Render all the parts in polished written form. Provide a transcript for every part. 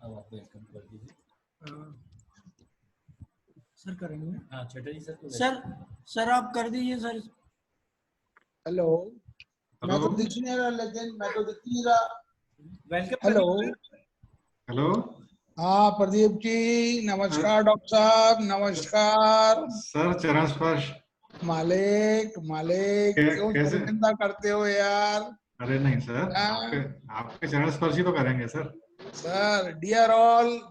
अब आप वेलकम कर दीजिए। सर करेंगे। हाँ चटर्जी सर को सर आप कर दीजिए सर। हेलो, मैं तो दिख नहीं रहा, लेकिन मैं तो दिख नहीं रहा। वेलकम। Hello hello. हाँ प्रदीप जी नमस्कार। डॉक्टर साहब नमस्कार। सर चरण स्पर्श। मालिक क्यों कैसे? चिंता करते हो यार? अरे नहीं सर, आपके चरण स्पर्श ही तो करेंगे sir. Sir dear all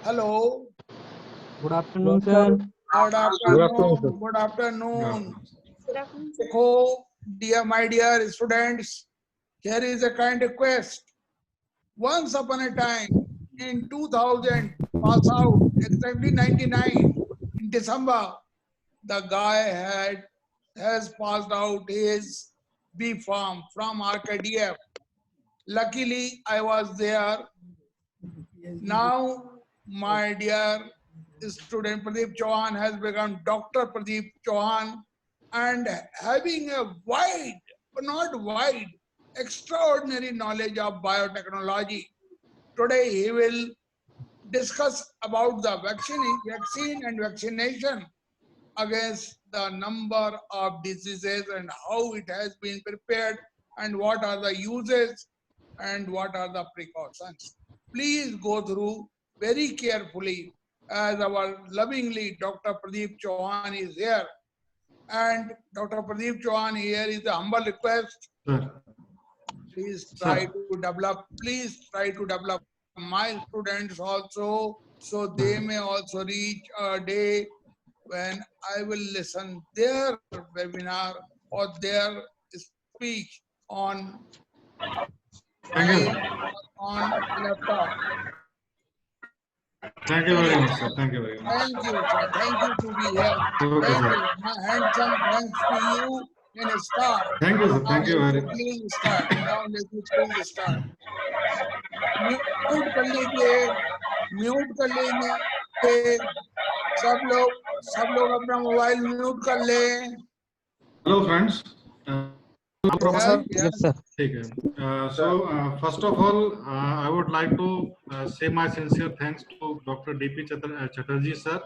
hello, good afternoon sir. Good afternoon. देखो my dear students, here is a kind request. Once upon a time in 2000 pass out, exactly 99 in December, the guy has passed out his B Farm from RKDF. Luckily I was there. Now my dear student Pradeep Chauhan has become Dr. Pradeep Chauhan, and having a extraordinary knowledge of biotechnology. Today he will discuss about the vaccine and vaccination against the number of diseases and how it has been prepared and what are the uses and what are the precautions. Please go through very carefully, as our lovingly Dr. Pradeep Chauhan is here. And Dr. Pradeep Chauhan here is a humble request. Please try to develop my students also, so they may also reach a day when I will listen their webinar or their speech on laptop. Thank you very much, sir. Thank you very much. Thank you, sir. Thank you to be here. Okay, Thank sir. you. My handsome thanks to you in a start. Thank you, sir. Thank you very much. Please start. Now let me please start. Mute कर लीजिए सब लोग अपना mobile mute कर लें. Hello friends. Yes sir. ठीक है. So first of all, I would like to say my sincere thanks to Dr. D.P. Chatterjee sir,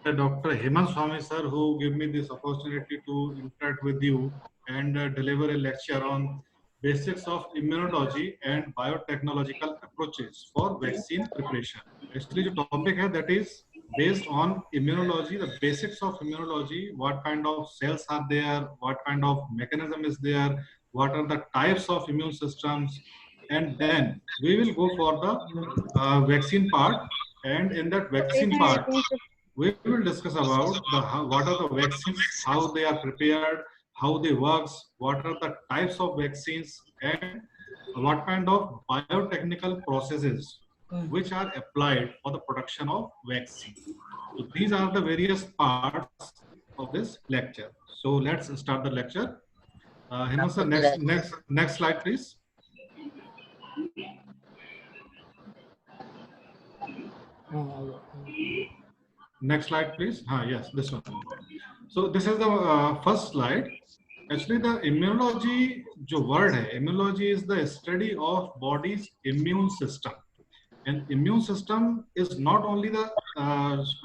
Dr. Hemant Swami sir, who give me this opportunity to interact with you and deliver a lecture on basics of immunology and biotechnological approaches for vaccine preparation. Actually, the topic है that is based on immunology, the basics of immunology, what kind of cells are there, what kind of mechanism is there, what are the types of immune systems, and then we will go for the vaccine part. And in that vaccine part, we will discuss about what are the vaccines, how they are prepared, how they work, what are the types of vaccines, and what kind of biotechnical processes which are applied for the production of vaccine. So these are the various parts of this lecture. So let's start the lecture. Hemant sir, next slide, please. Next slide, please. Yes, this one. So this is the first slide. Actually, the immunology, जो word है, immunology is the study of body's immune system. And immune system is not only the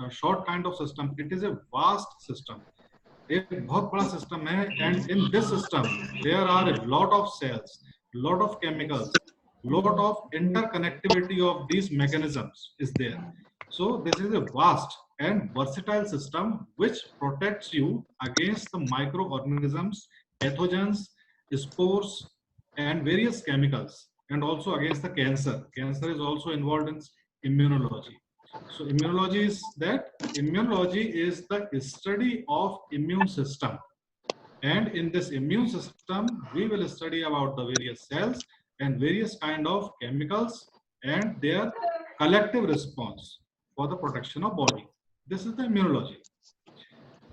short kind of system; it is a vast system. एक बहुत बड़ा system है, and in this system there are a lot of cells, lot of chemicals, lot of interconnectivity of these mechanisms is there. So this is a vast and versatile system which protects you against the microorganisms, pathogens, spores, and various chemicals, and also against the cancer. Cancer is also involved in immunology. So immunology is the study of immune system. And in this immune system, we will study about the various cells and various kind of chemicals and their collective response for the protection of body. This is the immunology.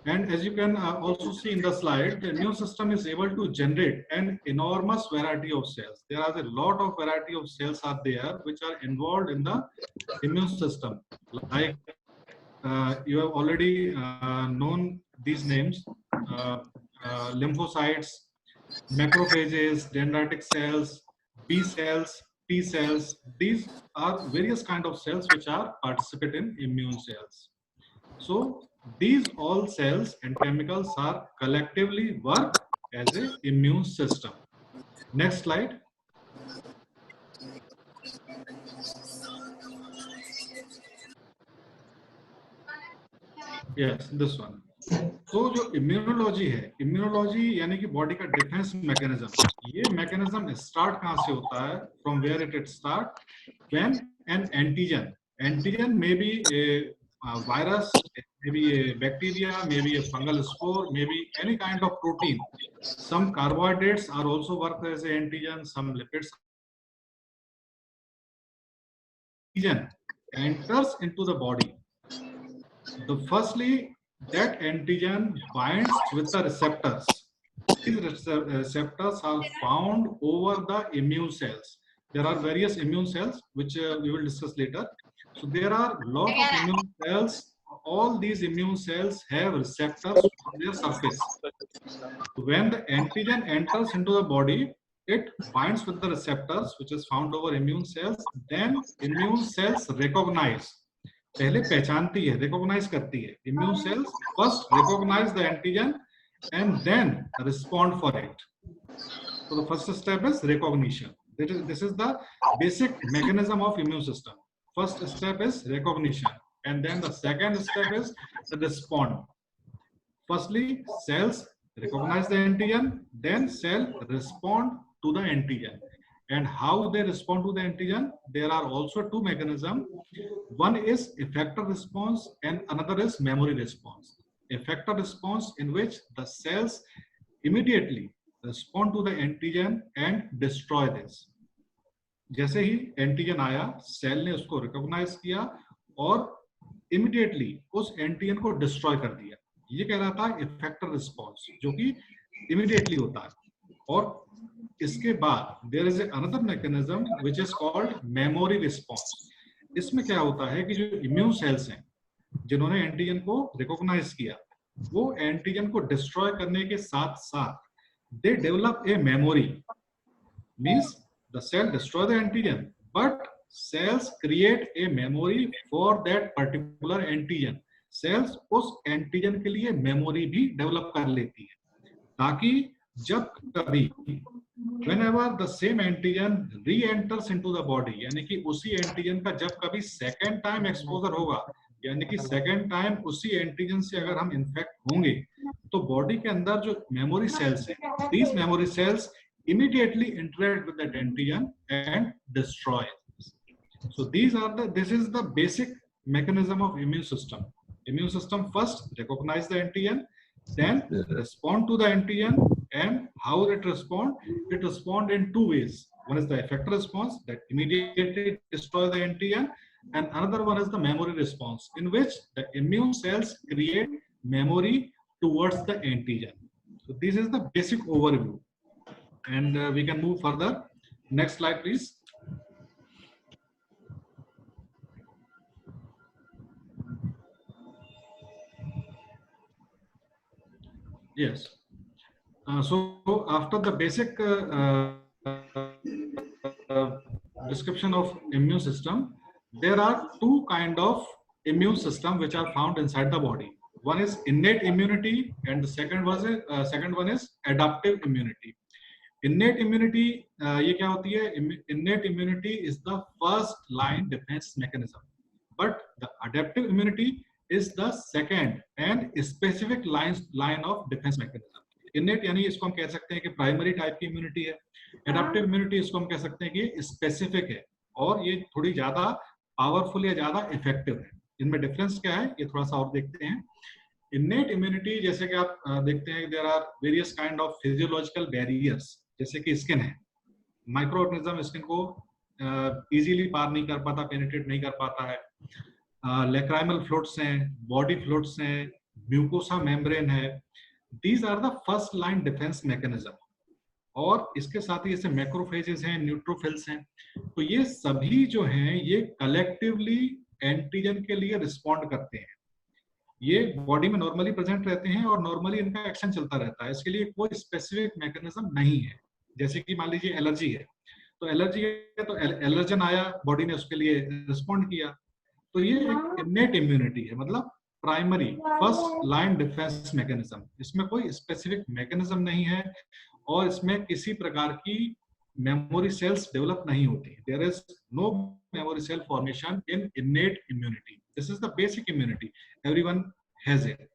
And as you can also see in the slide, the immune system is able to generate an enormous variety of cells. There are a lot of variety of cells are there which are involved in the immune system. Like you have already known these names: lymphocytes, macrophages, dendritic cells, B cells, T cells. These are various kind of cells which are participate in immune cells. So these all cells and chemicals are collectively work as a immune system. Next slide. Yes, this one. तो जो immunology है, immunology यानी कि body का defence mechanism, ये mechanism start कहाँ से होता है? From where it start when an antigen, antigen may be a virus, maybe a bacteria, maybe a fungal spore, maybe any kind of protein. Some carbohydrates are also work as an antigen, some lipids. Antigen enters into the body. Firstly, that antigen binds with the receptors. These receptors are found over the immune cells. There are various immune cells which we will discuss later. So there are a lot of immune cells. All these immune cells have receptors on their surface. When the antigen enters into the body, it binds with the receptors which is found over immune cells. Then immune cells recognize. पहले पहचानती है, recognize करती है. Immune cells first recognize the antigen and then respond for it. So the first step is recognition. This is the basic mechanism of immune system. First step is recognition, and then the second step is the respond. Firstly, cells recognize the antigen, then cell respond to the antigen. And how they respond to the antigen? There are also two mechanisms. One is effector response and another is memory response. Effector response in which the cells immediately respond to the antigen and destroy this. जैसे ही antigen आया, cell ने उसको recognise किया और immediately उस antigen को destroy कर दिया. ये कह रहा था इफेक्टर रिस्पॉन्स, जो कि इमीडिएटली होता है. और इसके बाद there is another mechanism which is called memory response. इसमें क्या होता है कि जो इम्यून सेल्स हैं जिन्होंने एंटीजन को रिकॉग्नाइज किया, वो एंटीजन को डिस्ट्रॉय करने के साथ साथ they develop a memory. Means the cell destroy the antigen, but cells create a memory for that particular antigen. Cells उस antigen के लिए memory भी develop कर लेती है, ताकि जब कभी whenever the same antigen re-enters into the body, यानी कि उसी antigen का जब कभी second time exposure होगा, यानी कि second time उसी antigen से अगर हम infect होंगे, तो body के अंदर जो memory cells हैं, these memory cells immediately interact with that antigen and destroy it. So this is the basic mechanism of immune system. Immune system first recognize the antigen, then respond to the antigen, and how it respond? It respond in two ways. One is the effector response that immediately destroy the antigen, and another one is the memory response in which the immune cells create memory towards the antigen. So this is the basic overview. And we can move further. Next slide, please. Yes. So after the basic description of immune system, there are two kind of immune system which are found inside the body. One is innate immunity, and the second one is adaptive immunity. Innate immunity ये क्या होती है? Innate immunity is the first line defense mechanism, but the adaptive immunity is the second and specific line of defense mechanism. Innate यानी इसको हम कह सकते हैं कि प्राइमरी टाइप की इम्यूनिटी है. एडाप्टिव इम्यूनिटी इसको हम कह सकते हैं कि स्पेसिफिक है और ये थोड़ी ज्यादा पावरफुल या ज्यादा इफेक्टिव है. इनमें डिफरेंस क्या है ये थोड़ा सा और देखते हैं. Innate immunity जैसे कि आप देखते हैं there are various kind of physiological barriers. जैसे कि स्किन है, माइक्रो ऑर्गेनिज्म स्किन को इजीली पार नहीं कर पाता, पेनिट्रेट नहीं कर पाता है. लेक्राइमल फ्लूइड्स हैं, बॉडी फ्लूइड्स हैं, म्यूकोसा मेम्ब्रेन है. These are the first line defence mechanism. और इसके साथ ही जैसे मैक्रोफेजेस हैं, न्यूट्रोफिल्स हैं, तो ये सभी जो हैं ये कलेक्टिवली एंटीजन के लिए रिस्पॉन्ड करते हैं. ये बॉडी में नॉर्मली प्रेजेंट रहते हैं और नॉर्मली इनका एक्शन चलता रहता है. इसके लिए कोई स्पेसिफिक मैकेनिज्म नहीं है. जैसे कि मान लीजिए एलर्जी है, तो एलर्जी है तो एलर्जन आया, बॉडी ने उसके लिए रिस्पॉन्ड किया। तो ये एक इनेट इम्यूनिटी है, मतलब primary first line defence mechanism. इसमें कोई स्पेसिफिक मैकेनिज्म नहीं है और इसमें किसी प्रकार की मेमोरी सेल्स डेवलप नहीं होती। There is no memory cell formation in innate immunity. This is the basic immunity, everyone has it.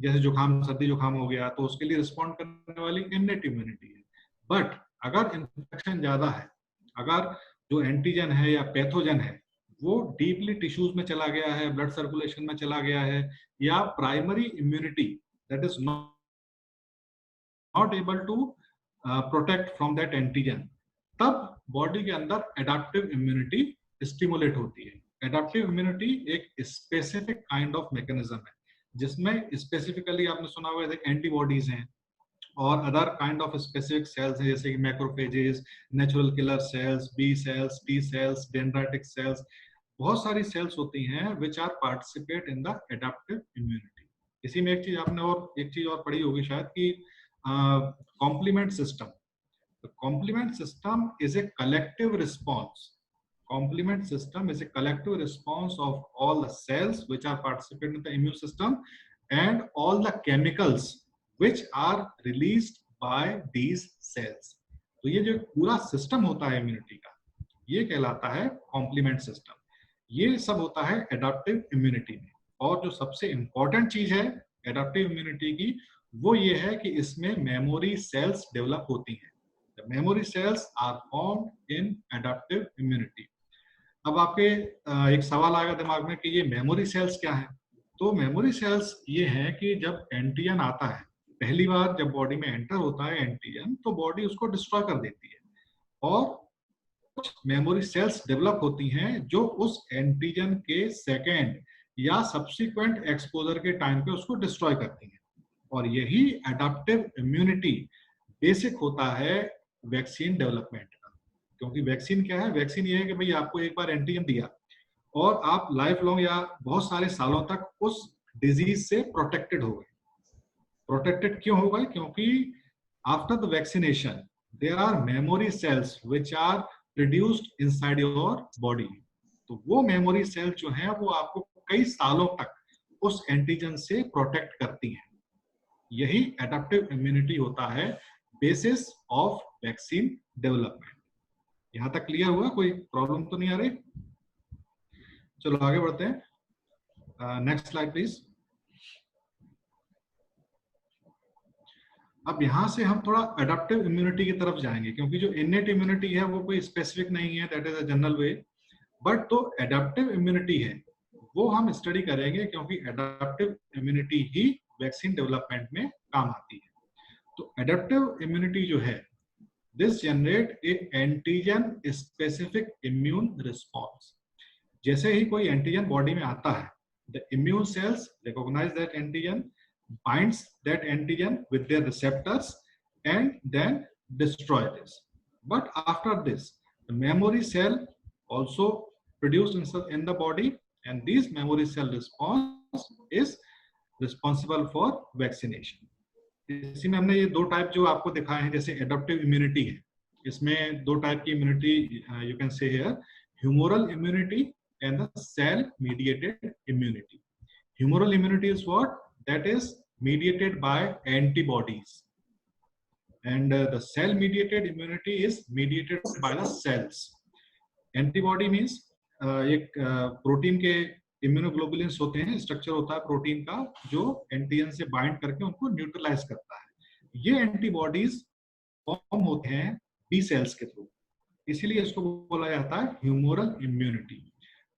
जैसे जुकाम, सर्दी जुकाम हो गया तो उसके लिए रिस्पॉन्ड करने वाली इनेट इम्यूनिटी है। बट अगर इन्फेक्शन ज्यादा है, अगर जो एंटीजन है या पैथोजन है वो डीपली टिश्यूज में चला गया है, ब्लड सर्कुलेशन में चला गया है, या primary immunity that is not able to protect from that antigen, तब बॉडी के अंदर एडाप्टिव इम्यूनिटी स्टिमुलेट होती है। एडाप्टिव इम्यूनिटी एक स्पेसिफिक काइंड ऑफ मैकेनिज्म है जिसमें स्पेसिफिकली आपने सुना होगा जैसे एंटीबॉडीज हैं और other kind of specific cells हैं, जैसे कि macrophages, natural killer cells, B cells, T cells, dendritic cells, बहुत सारी सेल्स होती हैं which are participate in the adaptive immunity. इसी में एक चीज आपने और एक चीज और पढ़ी होगी शायद कि complement system. The complement system is a collective response. Complement system is a collective response of all the cells which are participating in the immune system and all the chemicals which are released by these cells. तो ये जो पूरा system होता है immunity का, ये कहलाता है कॉम्प्लीमेंट सिस्टम। ये सब होता है एडाप्टिव इम्यूनिटी में। और जो सबसे इंपॉर्टेंट चीज है एडाप्टिव इम्यूनिटी की, वो ये है कि इसमें मेमोरी सेल्स डेवलप होती हैं। The memory cells are formed in adaptive immunity. अब आपके एक सवाल आएगा दिमाग में कि ये मेमोरी सेल्स क्या है। तो मेमोरी सेल्स ये हैं कि जब एंटीजन आता है, पहली बार जब बॉडी में एंटर होता है एंटीजन, तो बॉडी उसको डिस्ट्रॉय कर देती है और कुछ मेमोरी सेल्स डेवलप होती हैं जो उस एंटीजन के सेकेंड या सब्सिक्वेंट एक्सपोजर के टाइम पे उसको डिस्ट्रॉय करती हैं। और यही एडाप्टिव इम्यूनिटी बेसिक होता है वैक्सीन डेवलपमेंट का। क्योंकि वैक्सीन क्या है, वैक्सीन ये है कि भाई आपको एक बार एंटीजन दिया और आप लाइफ लॉन्ग या बहुत सारे सालों तक उस डिजीज से प्रोटेक्टेड हो गए। प्रोटेक्टेड क्यों हो गए? क्योंकि after the vaccination there are memory cells which are produced inside your body. तो वो मेमोरी सेल जो है वो आपको कई सालों तक उस एंटीजन से प्रोटेक्ट करती हैं। यही एडाप्टिव इम्यूनिटी होता है, बेसिस ऑफ वैक्सीन डेवलपमेंट। यहां तक क्लियर हुआ? कोई प्रॉब्लम तो नहीं आ रही? चलो आगे बढ़ते हैं। Next slide please. अब यहां से हम थोड़ा एडाप्टिव इम्यूनिटी की तरफ जाएंगे, क्योंकि जो इनेट इम्यूनिटी है वो कोई स्पेसिफिक नहीं है, that is a general way. But तो एडाप्टिव इम्यूनिटी है वो हम स्टडी करेंगे, क्योंकि एडाप्टिव इम्यूनिटी ही वैक्सीन डेवलपमेंट में काम आती है। तो एडाप्टिव इम्यूनिटी जो है, this generate a antigen specific immune response. जैसे ही कोई एंटीजन बॉडी में आता है, the immune cells recognise that antigen, binds that antigen with their receptors and then destroy this. But after this, the memory cell also produced in the body, and this memory cell response is responsible for vaccination. इसी में हमने ये दो type जो आपको दिखाए हैं, जैसे एडाप्टिव इम्यूनिटी है, इसमें दो टाइप की immunity you can say here, humoral immunity and the cell mediated immunity. Humoral immunity is what? That is mediated by antibodies, and the cell mediated immunity is mediated by the cells. Antibody means एक protein के immunoglobulins होते हैं, structure होता है protein का जो antigen से bind करके उनको न्यूट्रलाइज करता है. ये एंटीबॉडीज फॉर्म होते हैं बी सेल्स के थ्रू, इसीलिए इसको बोला जाता है ह्यूमोरल इम्यूनिटी.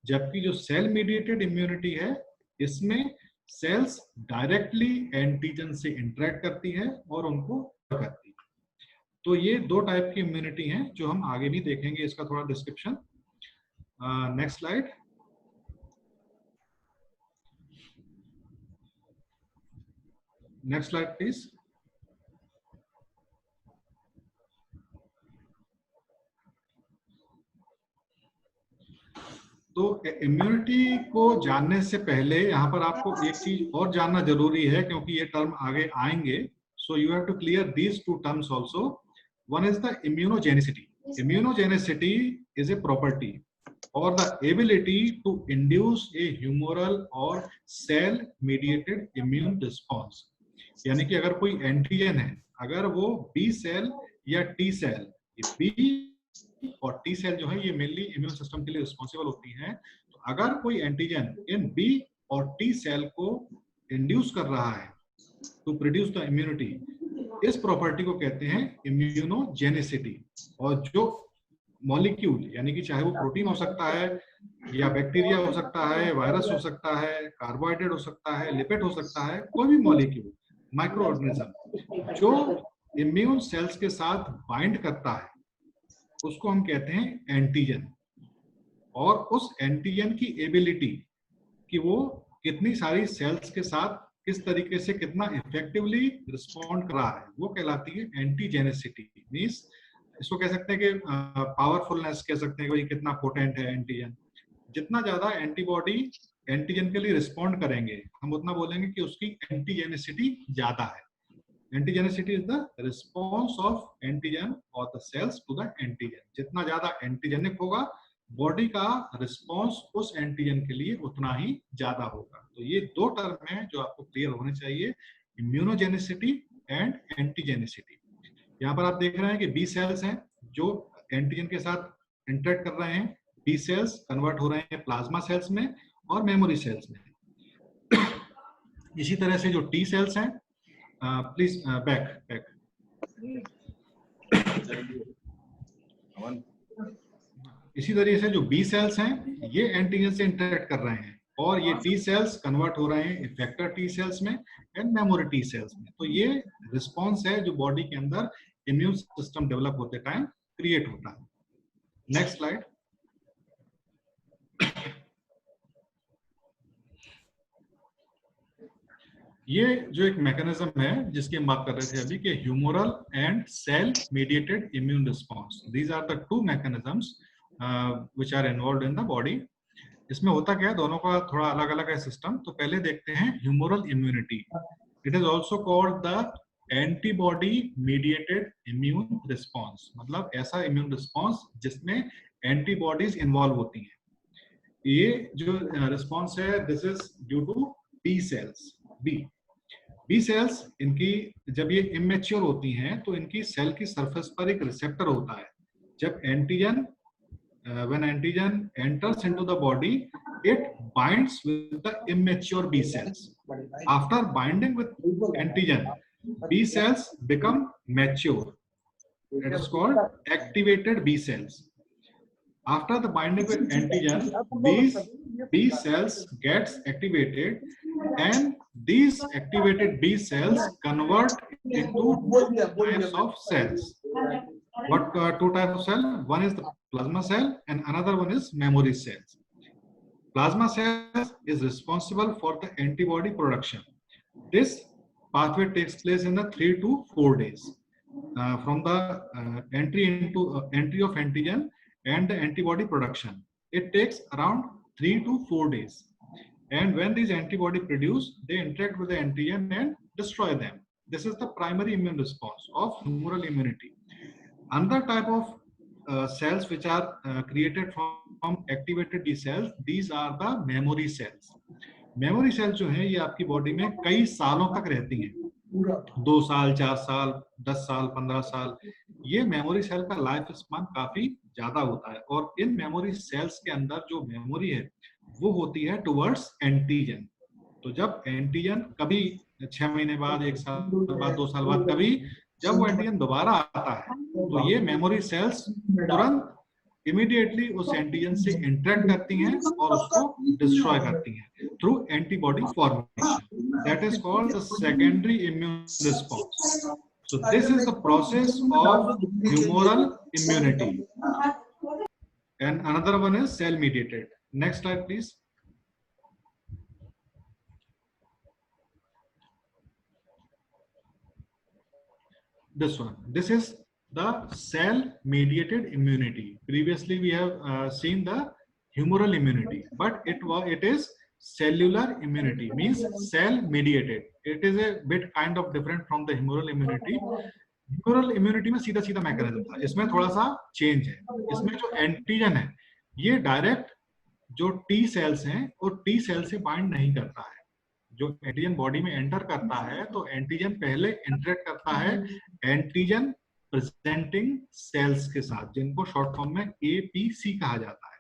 जबकि जो सेल मीडिएटेड इम्यूनिटी है, इसमें सेल्स डायरेक्टली एंटीजन से इंटरेक्ट करती है और उनको करती है. तो ये दो टाइप की इम्यूनिटी हैं जो हम आगे भी देखेंगे, इसका थोड़ा description. Next slide. Next slide please. तो इम्यूनिटी को जानने से पहले यहाँ पर आपको एक चीज और जानना जरूरी है, क्योंकि ये टर्म आगे आएंगे. So you have to clear these two terms also. one is the immunogenicity. Immunogenicity is a property or the ability to induce a humoral or cell mediated immune response. यानी कि अगर कोई एंटीजन है, अगर वो B cell या T cell, B और T cell जो है ये मेनली इम्यून सिस्टम के लिए रिस्पॉन्सिबल होती हैं, तो अगर कोई एंटीजन इन बी और टी सेल को इंड्यूस कर रहा है टू प्रोड्यूस द इम्यूनिटी, इस प्रॉपर्टी को कहते हैं इम्यूनोजेनिसिटी. और जो मॉलिक्यूल, यानी कि चाहे वो प्रोटीन हो सकता है या बैक्टीरिया हो सकता है, वायरस हो सकता है, कार्बोहाइड्रेट हो सकता है, लिपिड हो सकता है, कोई भी मॉलिक्यूल, माइक्रो ऑर्गेनिज्म जो इम्यून सेल्स के साथ बाइंड करता है, उसको हम कहते हैं एंटीजन. और उस एंटीजन की एबिलिटी कि वो कितनी सारी सेल्स के साथ किस तरीके से कितना इफेक्टिवली रिस्पॉन्ड कर रहा है, वो कहलाती है एंटीजेनिसिटी. मींस इसको कह सकते हैं कि पावरफुलनेस कह सकते हैं कि कितना पोटेंट है एंटीजन. जितना ज्यादा एंटीबॉडी एंटीजन के लिए रिस्पॉन्ड करेंगे, हम उतना बोलेंगे कि उसकी एंटीजेनिसिटी ज्यादा है. Antigenicity is the response of antigen और the cells to the antigen. जितना ज्यादा एंटीजेनिक होगा, बॉडी का रिस्पॉन्स उस एंटीजन के लिए उतना ही ज्यादा होगा. तो ये दो टर्म हैं जो आपको क्लियर होने चाहिए, इम्यूनोजेनिसिटी एंड एंटीजेनिसिटी. यहाँ पर आप देख रहे हैं कि बी सेल्स हैं जो एंटीजन के साथ इंटरेक्ट कर रहे हैं. बी सेल्स कन्वर्ट हो रहे हैं प्लाज्मा सेल्स में और मेमोरी सेल्स में. इसी तरह से जो टी सेल्स हैं, प्लीज बैक. इसी तरीके से जो बी सेल्स हैं ये एंटीजन से इंटरेक्ट कर रहे हैं और ये टी सेल्स कन्वर्ट हो रहे हैं इफेक्टर टी सेल्स में एंड मेमोरी टी सेल्स में. तो ये रिस्पॉन्स है जो बॉडी के अंदर इम्यून सिस्टम डेवलप होते टाइम क्रिएट होता है. Next slide. ये जो एक मैकेनिज्म है जिसकी हम बात कर रहे थे अभी कि humoral and cell mediated immune response, these are the two mechanisms which are involved in the body. इसमें होता क्या है, दोनों का थोड़ा अलग अलग है सिस्टम. तो पहले देखते हैं humoral immunity. It is also called the antibody mediated immune response. मतलब ऐसा इम्यून रिस्पॉन्स जिसमें एंटीबॉडीज इन्वॉल्व होती हैं. ये जो रिस्पॉन्स है, this is due to B cells. B cells, इनकी जब ये इमेच्योर होती हैं तो इनकी सेल की सरफेस पर एक रिसेप्टर होता है. जब antigen when antigen enters into the body, it binds with the immature B cells. After binding with antigen, B cells become mature. It is called activated B cells. After the binding with antigen, these B cells gets activated, and these activated B cells convert into two types of cells. What two types of cell? One is the plasma cell and another one is memory cells. Plasma cells is responsible for the antibody production. This pathway takes place in the 3 to 4 days from the entry of antigen and the antibody production. It takes around 3 to 4 days. And when these antibody produce, they interact with the antigen and destroy them. This is the primary immune response of humoral immunity. Another type of cells which are created from activated B cells, these are the memory cells. Memory cells जो हैं ये आपकी body में कई सालों तक रहती हैं, 2 साल, 4 साल, 10 साल, 15 साल. ये मेमोरी सेल का लाइफ स्पान काफी ज्यादा होता है. और इन मेमोरी सेल्स के अंदर जो मेमोरी है वो होती है टुवर्ड्स एंटीजन. तो जब एंटीजन कभी 6 महीने बाद, 1 साल बाद, 2 साल बाद, कभी जब वो एंटीजन दोबारा आता है तो ये मेमोरी सेल्स तुरंत इमीडिएटली उस एंटीजन से इंटरेक्ट करती हैं और उसको डिस्ट्रॉय करती हैं through antibody formation. That is called the secondary immune response. So this is the process of humoral immunity. And another one is cell mediated. Next slide please. This one. This is the cell-mediated immunity. Previously, we have seen the humoral immunity, but it is cellular immunity. Means cell-mediated. It is a bit kind of different from the humoral immunity. Humoral immunity में सीधा सीधा mechanism था, इसमें थोड़ा सा change है। इसमें जो एंटीजन है ये डायरेक्ट जो टी सेल्स हैं वो टी सेल से बाइंड नहीं करता है। जो एंटीजन बॉडी में एंटर करता है तो एंटीजन पहले इंटरेक्ट करता है एंटीजन प्रेजेंटिंग सेल्स के साथ, जिनको शॉर्ट फॉर्म में एपीसी कहा जाता है।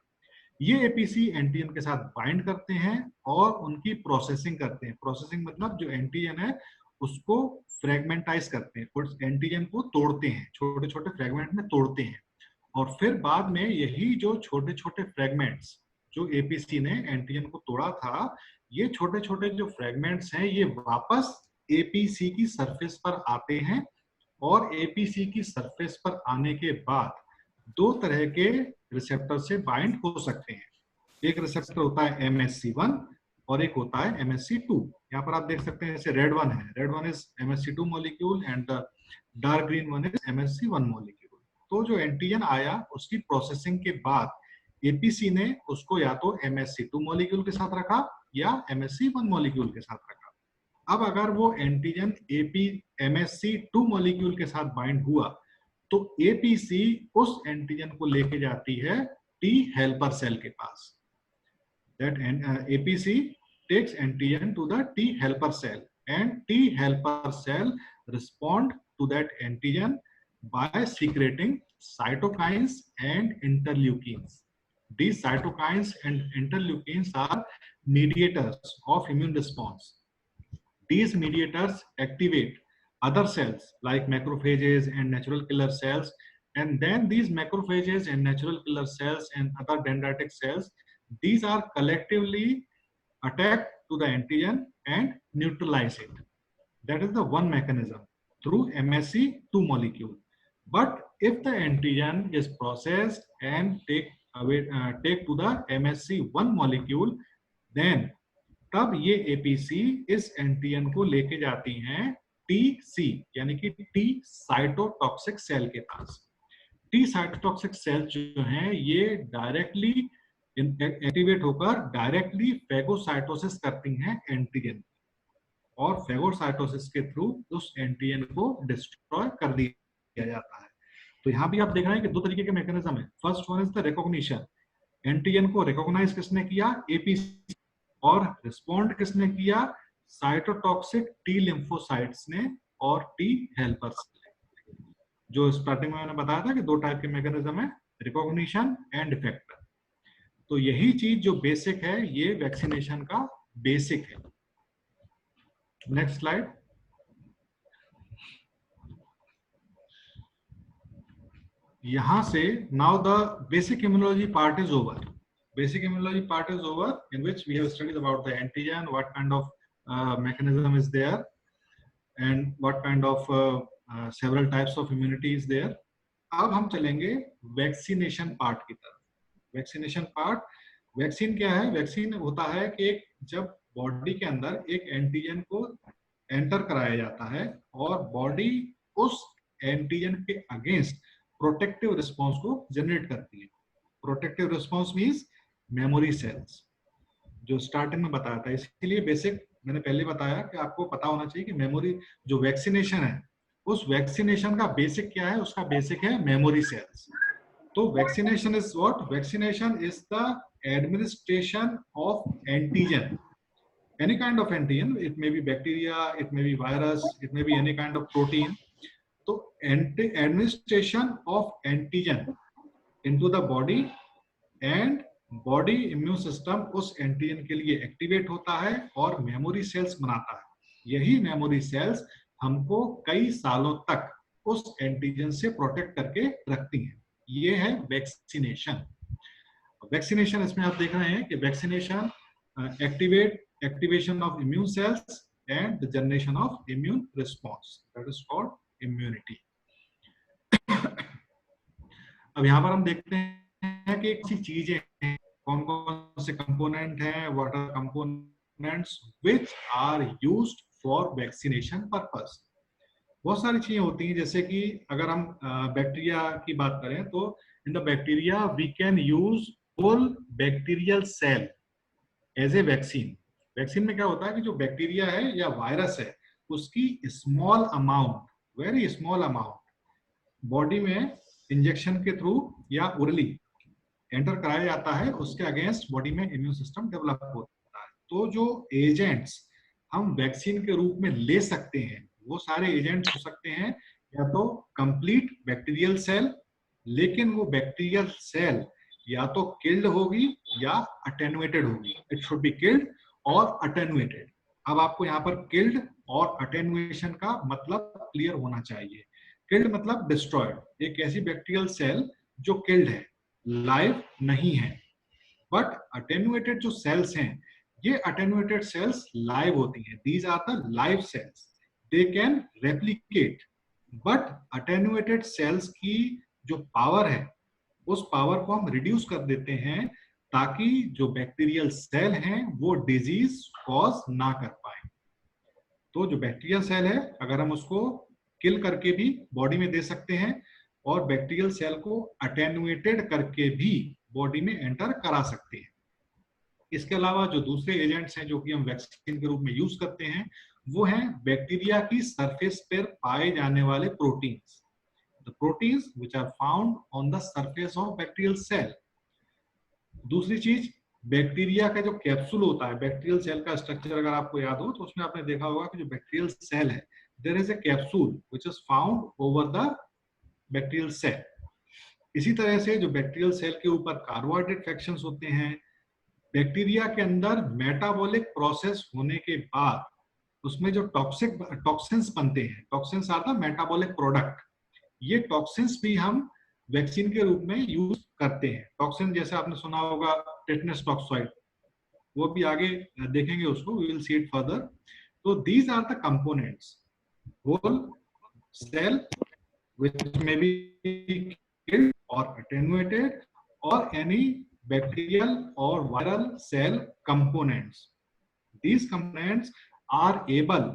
ये एपीसी एंटीजन के साथ बाइंड करते हैं और उनकी प्रोसेसिंग करते हैं। प्रोसेसिंग मतलब जो एंटीजन है उसको फ्रेगमेंटाइज करते हैं, उस एंटीजन को तोड़ते हैं, छोटे छोटे फ्रेगमेंट में तोड़ते हैं, और फिर बाद में यही जो छोटे छोटे फ्रेगमेंट्स जो एपीसी ने एंटीजन को तोड़ा था, ये छोटे छोटे जो फ्रेगमेंट्स हैं ये वापस एपीसी की सरफेस पर आते हैं, और एपीसी की सरफेस पर आने के बाद दो तरह के रिसेप्टर से बाइंड हो सकते हैं। एक रिसेप्टर होता है MSC1 और एक होता है MSC2। यहाँ पर आप देख सकते हैं जैसे रेड वन है, red one is MSC2 molecule and the dark green one is MSC1 molecule. तो जो एंटीजन आया उसकी प्रोसेसिंग के बाद एपीसी ने उसको या तो MSC2 मॉलिक्यूल के साथ रखा या MSC1 मॉलिक्यूल के साथ रखा। अब अगर वो एंटीजन MSC2 मॉलिक्यूल के साथ बाइंड हुआ तो एपीसी उस एंटीजन को लेके जाती है टी हेल्पर सेल के पास। That APC takes antigen to the T helper cell, and T helper cell respond to that antigen by secreting cytokines and interleukins. These cytokines and interleukins are mediators of immune response. These mediators activate other cells like macrophages and natural killer cells, and then these macrophages and natural killer cells and other dendritic cells, these are collectively attacked to the antigen and neutralize it. That is the one mechanism through MSC2 molecule. But if the antigen is processed and take to the MSC1 molecule, then तब ये APC इस antigen को लेके जाती हैं TC यानी कि T cytotoxic cell के पास। टी साइटोटॉक्सिक सेल जो हैं ये डायरेक्टली एक्टिवेट होकर डायरेक्टली फेगोसाइटोसिस करती हैं एंटीजन, और फेगोसाइटोसिस के थ्रू उस एंटीजन को डिस्ट्रॉय कर दिया जाता है। तो यहाँ भी आप देख रहे हैं कि दो तरीके के मैकेनिज्म है। First one is the recognition, antigen को रिकॉग्नाइज किसने किया? एपीसी, और रिस्पॉन्ड किसने किया? साइटोटॉक्सिक टी लिम्फोसाइट्स ने और टी हेल्पर्स ने। जो स्टार्टिंग में मैंने बताया था कि दो टाइप के मैकेनिज्म है, रिकॉग्निशन एंड इफेक्टर। तो यही चीज जो बेसिक है ये वैक्सीनेशन का बेसिक है। Next slide. यहां से now the basic immunology part is over. Basic immunology part is over, in which we have studied about the antigen, what kind of mechanism is there, and what kind of several types of immunity is there. अब हम चलेंगे vaccination part की तरफ। Vaccination part, vaccine क्या है? Vaccine होता है कि एक जब बॉडी के अंदर एक एंटीजन को एंटर कराया जाता है और बॉडी उस एंटीजन के अगेंस्ट प्रोटेक्टिव रिस्पॉन्स को जनरेट करती है। Protective response means memory cells, जो स्टार्टिंग में बताया था। इसीलिए बेसिक मैंने पहले बताया कि आपको पता होना चाहिए कि मेमोरी जो वैक्सीनेशन है उस वैक्सीनेशन का बेसिक क्या है? उसका बेसिक है मेमोरी सेल्स। तो vaccination is what? Vaccination is the administration of antigen, any kind of antigen, it may be bacteria, it may be virus, it may be any kind of protein. तो administration of antigen into the body, and body immune system उस एंटीजन के लिए activate होता है और memory cells बनाता है। यही मेमोरी सेल्स हमको कई सालों तक उस एंटीजन से प्रोटेक्ट करके रखती हैं। ये है वैक्सीनेशन। वैक्सीनेशन इसमें आप देख रहे हैं कि vaccination activation of immune cells and the generation of immune response, that is called immunity. अब यहाँ पर हम देखते हैं कि ऐसी चीजें हैं, कौन कौन से कंपोनेंट हैं, what are components which are used for vaccination purpose. बहुत सारी चीजें होती हैं, जैसे कि अगर हम बैक्टीरिया की बात करें तो in the bacteria we can use whole bacterial cell as a vaccine. Vaccine में क्या होता है कि जो बैक्टीरिया है या वायरस है उसकी small amount, very small amount body में इंजेक्शन के थ्रू या ओरली एंटर कराया जाता है, उसके अगेंस्ट बॉडी में इम्यून सिस्टम डेवलप होता है। तो जो एजेंट्स हम वैक्सीन के रूप में ले सकते हैं वो सारे एजेंट्स हो सकते हैं या तो कंप्लीट बैक्टीरियल सेल, लेकिन वो बैक्टीरियल सेल या तो किल्ड होगी या अटेनुएटेड होगी। इट शुड बी किल्ड और अटेनुएटेड। अब आपको यहाँ पर किल्ड और अटेनुएशन का मतलब क्लियर होना चाहिए। किल्ड मतलब डिस्ट्रॉयड, एक ऐसी बैक्टीरियल सेल जो किल्ड है, लाइव नहीं है। बट अटेनुएटेड जो सेल्स हैं, ये अटेनुएटेड सेल्स लाइव होती हैं। These are the live cells, they can replicate. But attenuated cells की जो पावर है उस पावर को हम रिड्यूस कर देते हैं ताकि जो बैक्टीरियल सेल हैं वो डिजीज कॉज ना कर पाए। तो जो बैक्टीरियल सेल है अगर हम उसको किल करके भी बॉडी में दे सकते हैं और बैक्टीरियल सेल को अटेनुएटेड करके भी बॉडी में एंटर करा सकते हैं। इसके अलावा जो दूसरे एजेंट्स हैं जो कि हम वैक्सीन के रूप में यूज करते हैं वो हैं बैक्टीरिया की सरफेस पर पाए जाने वाले proteins, the proteins which are found on the surface of bacterial cell. दूसरी चीज, बैक्टीरिया का जो कैप्सूल होता है, बैक्टीरियल सेल का स्ट्रक्चर अगर आपको याद हो तो उसमें आपने देखा होगा कि जो बैक्टीरियल सेल है, there is a capsule which is found over the bacterial cell. इसी तरह से जो बैक्टीरियल सेल के ऊपर कार्बोहाइड्रेट फ्रैक्शंस होते हैं, बैक्टीरिया के अंदर मेटाबॉलिक प्रोसेस होने के बाद उसमें जो टॉक्सिन्स बनते हैं, toxins are the metabolic product, ये टॉक्सिन्स भी हम वैक्सीन के रूप में यूज करते हैं। टॉक्सिन जैसे आपने सुना होगा टेटनस टॉक्साइड, वो भी आगे देखेंगे उसको, we will see it further. तो these are the components, whole cell which may be killed or attenuated or any bacterial or viral cell components. These components are able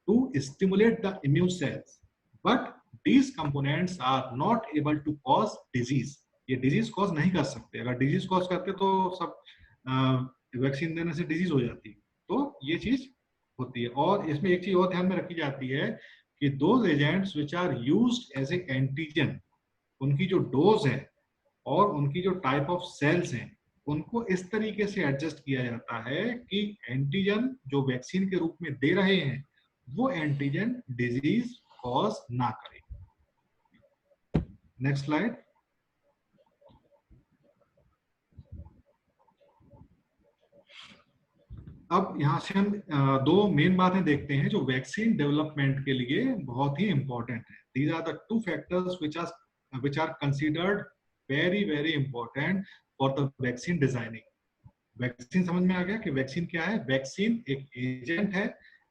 to stimulate the immune cells, but these components are not able to cause disease. ये disease cause नहीं कर सकते। अगर disease cause करते तो सब vaccine देने से डिजीज हो जाती। तो ये चीज होती है। और इसमें एक चीज और ध्यान में रखी जाती है कि those agents which are used as a antigen, उनकी जो डोज है और उनकी जो टाइप ऑफ सेल्स हैं उनको इस तरीके से एडजस्ट किया जाता है कि एंटीजन जो वैक्सीन के रूप में दे रहे हैं वो एंटीजन डिजीज कॉज ना करे। Next slide. अब यहाँ से हम दो मेन बातें देखते हैं जो वैक्सीन डेवलपमेंट के लिए बहुत ही इंपॉर्टेंट है। These are the two factors which are considered very very important for the vaccine designing. Vaccine समझ में आ गया कि वैक्सीन क्या है? वैक्सीन एक एजेंट है,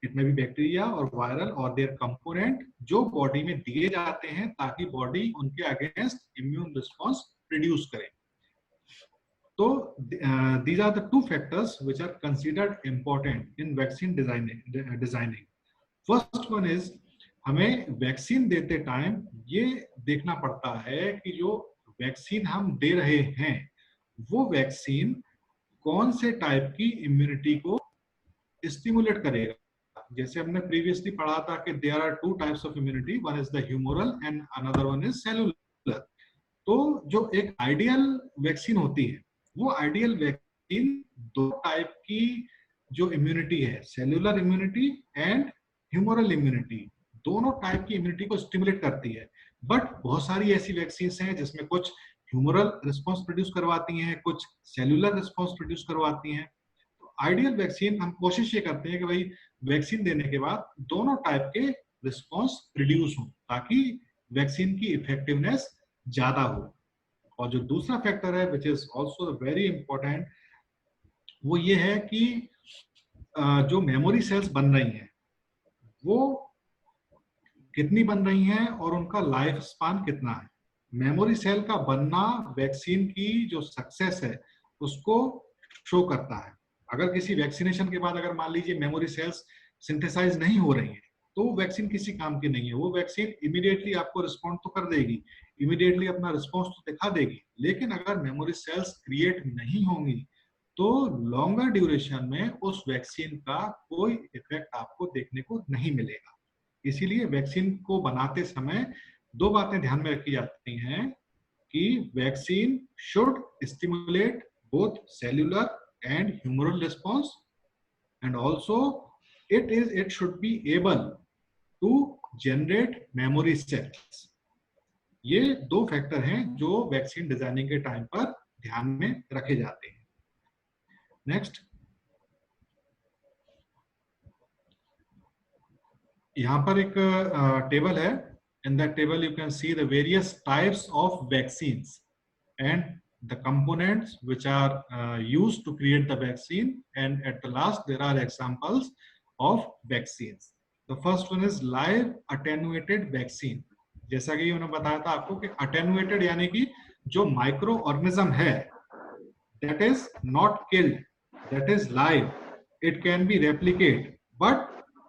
इट में भी बैक्टीरिया और वायरल और देयर कंपोनेंट जो बॉडी में दिए जाते हैं ताकि बॉडी उनके अगेंस्ट इम्यून रिस्पॉन्स प्रोड्यूस करे। तो these are the two factors which are considered important in vaccine designing. First one is हमें वैक्सीन देते टाइम ये देखना पड़ता है कि जो वैक्सीन हम दे रहे हैं वो वैक्सीन कौन से टाइप की इम्यूनिटी को स्टिमुलेट करेगा। जैसे हमने प्रीवियसली पढ़ा था कि there are two types of immunity, one is the humoral and another one is cellular. तो जो एक आइडियल वैक्सीन होती है वो आइडियल वैक्सीन दो टाइप की जो इम्यूनिटी है, cellular immunity and humoral immunity, दोनों टाइप की इम्यूनिटी को स्टिमुलेट करती है। बट बहुत सारी ऐसी वैक्सीन हैं जिसमें कुछ ह्यूमोरल रिस्पॉन्स प्रोड्यूस करवाती हैं, कुछ सेलुलर रिस्पॉन्स प्रोड्यूस करवाती हैं। तो आइडियल वैक्सीन हम कोशिश ये करते हैं कि भाई वैक्सीन देने के बाद दोनों टाइप के रिस्पॉन्स प्रोड्यूस हो ताकि वैक्सीन की इफेक्टिवनेस ज्यादा हो। और जो दूसरा फैक्टर है which is also very important, वो ये है कि जो मेमोरी सेल्स बन रही हैं वो कितनी बन रही हैं और उनका लाइफ स्पान कितना है। मेमोरी सेल का बनना वैक्सीन की जो सक्सेस है उसको शो करता है। अगर किसी वैक्सीनेशन के बाद अगर मान लीजिए मेमोरी सेल्स सिंथेसाइज नहीं हो रही हैं तो वैक्सीन किसी काम की नहीं है। वो वैक्सीन इमीडिएटली आपको रिस्पॉन्ड तो कर देगी, इमीडिएटली अपना रिस्पॉन्स तो दिखा देगी, लेकिन अगर मेमोरी सेल्स क्रिएट नहीं होंगी तो लॉन्गर ड्यूरेशन में उस वैक्सीन का कोई इफेक्ट आपको देखने को नहीं मिलेगा। इसीलिए वैक्सीन को बनाते समय दो बातें ध्यान में रखी जाती हैं कि vaccine should stimulate both cellular and humoral response and also it should be able to generate memory cells. ये दो फैक्टर हैं जो वैक्सीन डिजाइनिंग के टाइम पर ध्यान में रखे जाते हैं. नेक्स्ट, यहां पर एक टेबल है. In that table you can see the various types of vaccines and the components which are used to create the vaccine, and at the last there are examples of vaccines. The first one is live attenuated vaccine. जैसा कि उन्होंने बताया था आपको कि attenuated यानी कि जो माइक्रो ऑर्गेनिज्म है that is not killed, that is live, it can be replicated but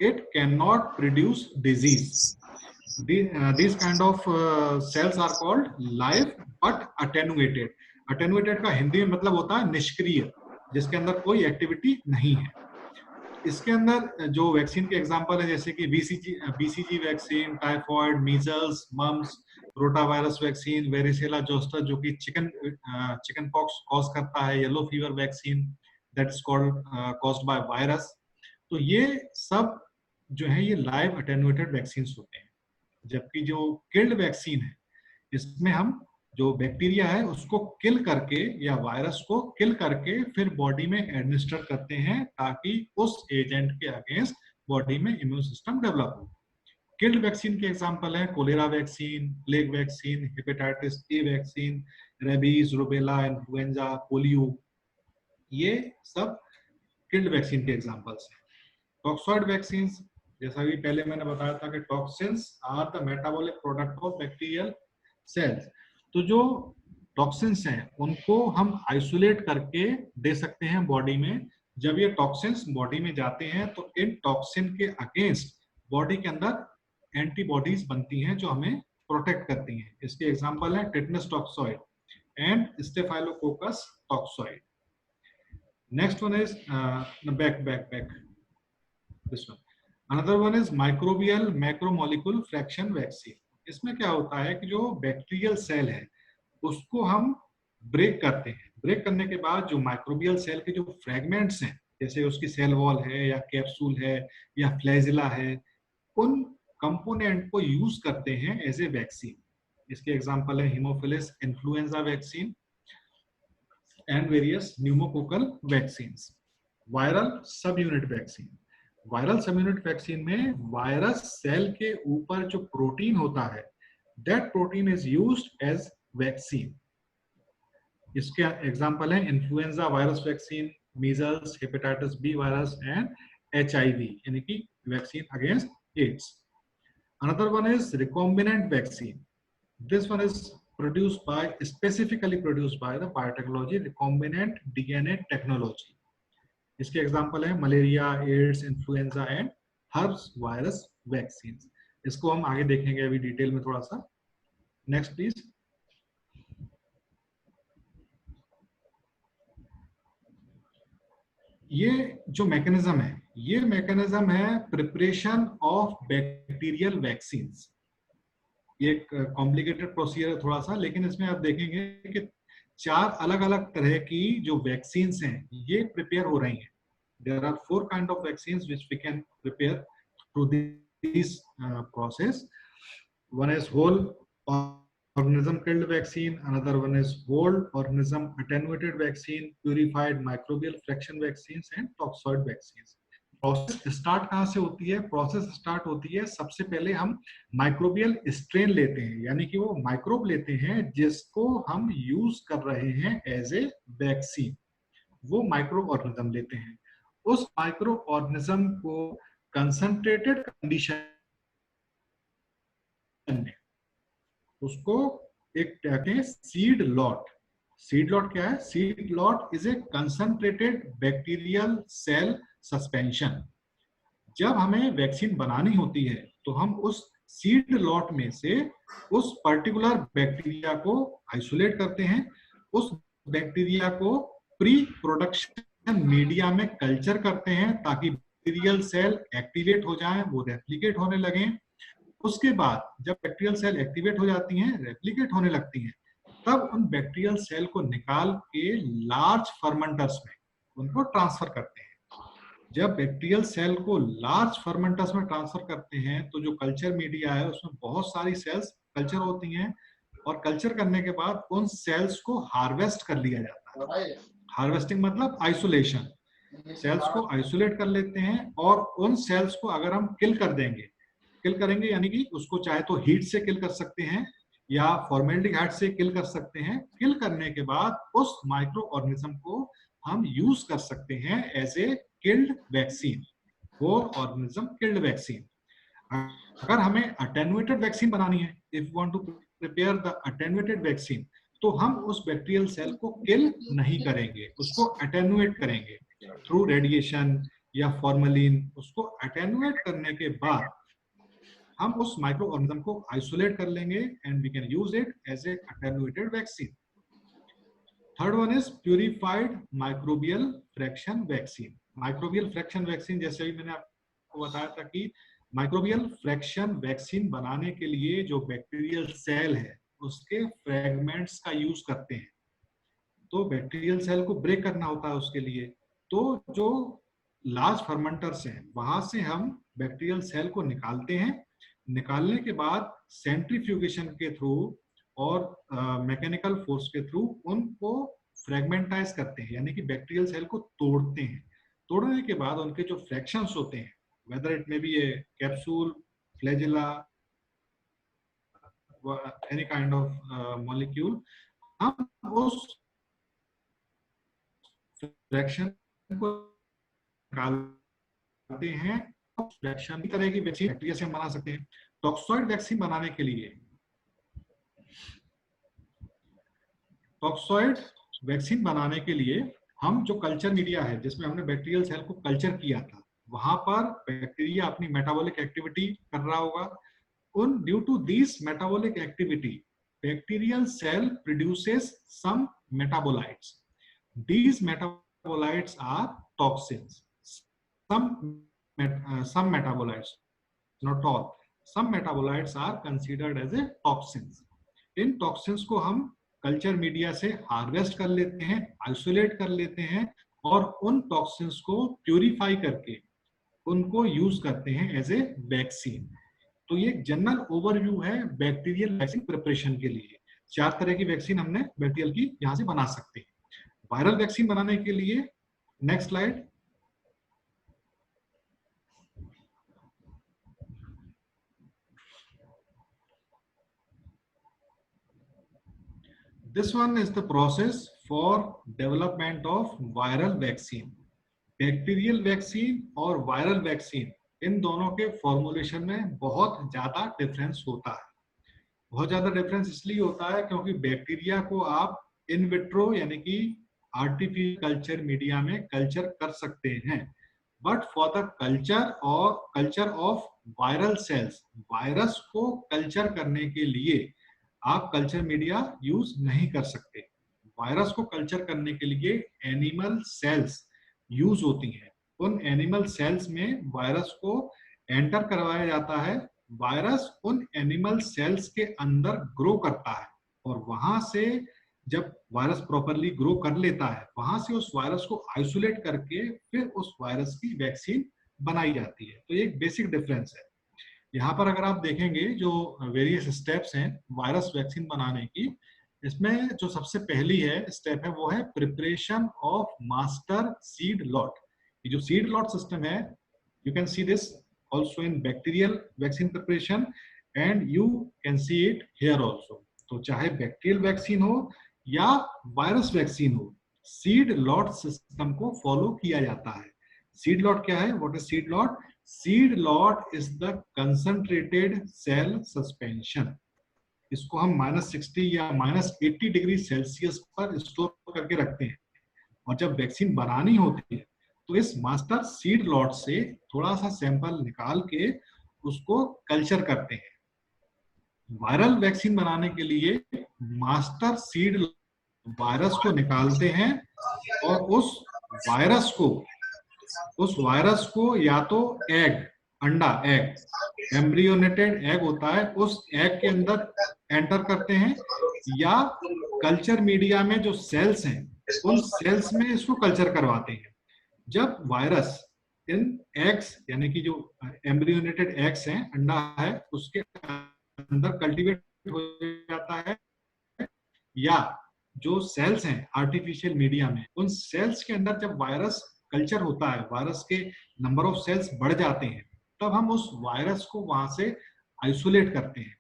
it cannot produce disease. These kind of cells are called live but attenuated. Attenuated का हिंदी में मतलब होता है निष्क्रिय, जिसके अंदर कोई एक्टिविटी नहीं है. इसके अंदर जो वैक्सीन के एग्जांपल है जैसे कि BCG vaccine, typhoid, measles, mumps, rotavirus vaccine, varicella zoster जो कि चिकन पॉक्स कॉज करता है, yellow fever vaccine that is caused by virus. तो ये सब जो है ये लाइव अटेन्यूएटेड वैक्सीन होते हैं. जबकि जो किल्ड वैक्सीन है इसमें हम जो बैक्टीरिया है उसको किल करके या वायरस को किल करके फिर बॉडी में एडमिनिस्टर करते हैं ताकि उस एजेंट के अगेंस्ट बॉडी में इम्यून सिस्टम डेवलप हो. किल्ड वैक्सीन के एग्जांपल है cholera vaccine, plague vaccine, hepatitis A vaccine, rabies, rubella, influenza, polio, ये सब किल्ड वैक्सीन के एग्जांपल्स हैं. टॉक्सॉइड वैक्सीन, जैसा कि पहले मैंने बताया था कि toxins are the metabolic product of bacterial cells. तो जो टॉक्सिन्स हैं उनको हम आइसोलेट करके दे सकते हैं बॉडी में. जब ये टॉक्सिन्स बॉडी में जाते हैं तो इन टॉक्सिन के अगेंस्ट बॉडी के अंदर एंटीबॉडीज बनती हैं जो हमें प्रोटेक्ट करती हैं. इसके एग्जांपल है tetanus toxoid and staphylococcus toxoid. Next one is back this one. Another one is microbial macromolecule fraction vaccine. इसमें क्या होता है कि जो बैक्टीरियल सेल है उसको हम ब्रेक करते हैं. ब्रेक करने के बाद जो माइक्रोबियल सेल के जो फ्रेगमेंट्स हैं जैसे उसकी सेल वॉल है या कैप्सूल है या फ्लैजिला है, उन कंपोनेंट को यूज करते हैं एज ए वैक्सीन. इसके एग्जांपल है haemophilus influenza vaccine and various pneumococcal vaccines. Viral subunit vaccine. Viral subunit vaccine में वायरस सेल के ऊपर जो प्रोटीन होता है that protein is used as vaccine. इसके एग्जांपल है influenza virus vaccine, measles, hepatitis B virus and HIV यानी कि vaccine against AIDS. Another one is recombinant vaccine. This one is specifically produced by the biotechnology recombinant DNA technology. इसके example है malaria, AIDS, influenza and herpes virus vaccine. इसको हम आगे देखेंगे अभी detail में थोड़ा सा. Next please. ये जो मैकेनिज्म है ये मैकेनिज्म है प्रिपरेशन ऑफ बैक्टीरियल वैक्सीन्स. ये एक कॉम्प्लिकेटेड प्रोसीजर है थोड़ा सा, लेकिन इसमें आप देखेंगे कि 4 अलग अलग तरह की जो वैक्सीन्स हैं ये प्रिपेयर हो रही हैं. There are 4 kind of vaccines which we can prepare through this process. One is whole organism killed vaccine, another one is whole organism attenuated vaccine, purified microbial fraction vaccines and toxoid vaccines. Process start कहाँ से होती है? Process start होती है सबसे पहले हम microbial strain लेते हैं, यानी कि वो माइक्रोब लेते हैं जिसको हम यूज कर रहे हैं एज ए वैक्सीन. वो माइक्रो ऑर्गेनिज्म लेते हैं. उस माइक्रो ऑर्गेनिज्म को कंसंट्रेटेड कंडीशन में उसको एक कहते हैं सीड लॉट. सीड लॉट क्या है? Seed lot is a concentrated bacterial cell suspension. जब हमें वैक्सीन बनानी होती है तो हम उस सीड लॉट में से उस पर्टिकुलर बैक्टीरिया को आइसोलेट करते हैं. उस बैक्टीरिया को प्री प्रोडक्शन मीडिया में कल्चर करते हैं ताकि बैक्टीरियल सेल एक्टिवेट हो जाएं, वो रेप्लिकेट होने लगें. उसके बाद जब बैक्टीरियल सेल एक्टिवेट हो जाती हैं, रेप्लिकेट होने लगती हैं, तब उन बैक्टीरियल सेल को निकाल के लार्ज फर्मेंटर्स में उनको ट्रांसफर करते हैं। जब बैक्टीरियल सेल को लार्ज फर्मेंटर्स में ट्रांसफर करते हैं तो जो कल्चर मीडिया है उसमें बहुत सारी सेल्स कल्चर होती हैं, और कल्चर करने के बाद उन सेल्स को हार्वेस्ट कर लिया जाता है। हार्वेस्टिंग मतलब आइसोलेशन। सेल्स को आइसोलेट कर लेते हैं और उन सेल्स को अगर हम किल करेंगे यानी कि उसको चाहे तो हीट से किल कर सकते हैं या फॉर्मेल्डिहाइड से किल कर सकते हैं। किल करने के बाद उस माइक्रो ऑर्गेनिज्म को हम यूज कर सकते हैं एज ए किल्ड वैक्सीन, वो ऑर्गेनिज्म किल्ड वैक्सीन। अगर हमें अटेन्युएटेड वैक्सीन बनानी है, if want to prepare the attenuated vaccine, तो हम उस बैक्टीरियल सेल को किल नहीं करेंगे, उसको अटेन्युएट करेंगे थ्रू रेडिएशन या फॉर्मलिन। उसको अटेन्युएट करने के बाद हम उस माइक्रो ऑर्गेनिज्म को आइसोलेट कर लेंगे and we can use it as a attenuated vaccine. Third one is purified microbial fraction vaccine. Microbial fraction vaccine, जैसे भी मैंने आपको बताया था कि माइक्रोबियल फ्रैक्शन वैक्सीन बनाने के लिए जो बैक्टीरियल सेल है उसके फ्रैगमेंट्स का यूज करते हैं। तो बैक्टीरियल सेल को ब्रेक करना होता है उसके लिए, तो जो लार्ज फर्मेंटर्स हैं वहां से हम बैक्टीरियल सेल को निकालते हैं। निकालने के बाद सेंट्रीफ्यूगेशन के थ्रू और मैकेनिकल फोर्स के थ्रू उनको फ्रेगमेंटाइज करते हैं, यानी कि बैक्टीरियल सेल को तोड़ते हैं। तोड़ने के बाद उनके जो फ्रैक्शंस होते हैं, whether it may be A capsule, flagella, any kind of molecule, हम उस फ्रैक्शन को निकालते हैं। फ्रैक्शन की तरह की वैक्सीन बैक्टीरिया से हम बना सकते हैं। टॉक्सॉइड वैक्सीन बनाने के लिए, टॉक्सॉइड वैक्सीन बनाने के लिए हम जो कल्चर मीडिया है जिसमें हमने बैक्टीरियल सेल को कल्चर किया था, वहां पर बैक्टीरिया अपनी मेटाबॉलिक एक्टिविटी कर रहा होगा। उन due to this metabolic activity bacterial cell produces some metabolites. These metabolites are toxins. Some metabolites, not all, some metabolites are considered as a toxins. In toxins को हम कल्चर मीडिया से harvest कर लेते हैं, आइसोलेट कर लेते हैं और उन toxins को प्यूरिफाई करके उनको यूज करते हैं एज ए वैक्सीन। तो ये एक जनरल ओवरव्यू है बैक्टीरियल वैक्सीन प्रिपरेशन के लिए। 4 तरह की वैक्सीन हमने बैक्टीरियल की यहां से बना सकते हैं। वायरल वैक्सीन बनाने के लिए, next slide, this one is the process for development of viral vaccine. Bacterial vaccine और वायरल वैक्सीन, इन दोनों के फॉर्मुलेशन में बहुत ज्यादा डिफरेंस होता है। बहुत ज्यादा डिफरेंस इसलिए होता है क्योंकि बैक्टीरिया को आप इन विट्रो यानी कि आर्टिफिशियल कल्चर मीडिया में कल्चर कर सकते हैं, but for the culture of viral cells, virus को कल्चर करने के लिए आप कल्चर मीडिया यूज नहीं कर सकते। वायरस को कल्चर करने के लिए एनिमल सेल्स यूज होती हैं। उन एनिमल सेल्स में वायरस को एंटर करवाया जाता है। वायरस उन एनिमल सेल्स के अंदर ग्रो करता है और वहां से जब वायरस प्रॉपरली ग्रो कर लेता है, वहां से उस वायरस को आइसोलेट करके फिर उस वायरस की वैक्सीन बनाई जाती है। तो ये एक बेसिक डिफरेंस है। यहाँ पर अगर आप देखेंगे जो वेरियस स्टेप्स हैं वायरस वैक्सीन बनाने की, इसमें जो सबसे पहली है स्टेप है वो है preparation of master seed lot. ये जो सीड लॉट सिस्टम है, you can see this also in bacterial vaccine preparation and you can see it here also. तो चाहे बैक्टीरियल वैक्सीन हो या वायरस वैक्सीन हो, सीड लॉट सिस्टम को follow किया जाता है। सीड लॉट क्या है? What is seed lot? Seed lot is the concentrated cell suspension. इसको हम -60 या -80 डिग्री सेल्सियस पर स्टोर करके रखते हैं और जब वैक्सीन बनानी होती है तो इस मास्टर सीड लॉट से थोड़ा सा सैंपल निकाल के उसको कल्चर करते हैं। वायरल वैक्सीन बनाने के लिए मास्टर सीड वायरस को निकालते हैं और उस वायरस को या तो एग अंडा, एग, एम्ब्रियोनेटेड एग होता है, उस एग के अंदर एंटर करते हैं, या कल्चर मीडिया में जो सेल्स हैं उन सेल्स में इसको कल्चर करवाते हैं। जब वायरस इन एग्स यानी कि जो एम्ब्रियोनेटेड एग्स हैं, अंडा है, उसके अंदर कल्टीवेट हो जाता है, या जो सेल्स हैं आर्टिफिशियल मीडिया में, उन सेल्स के अंदर जब वायरस कल्चर होता है, वायरस के नंबर ऑफ सेल्स बढ़ जाते हैं, तब हम उस वायरस को वहां से आइसोलेट करते हैं,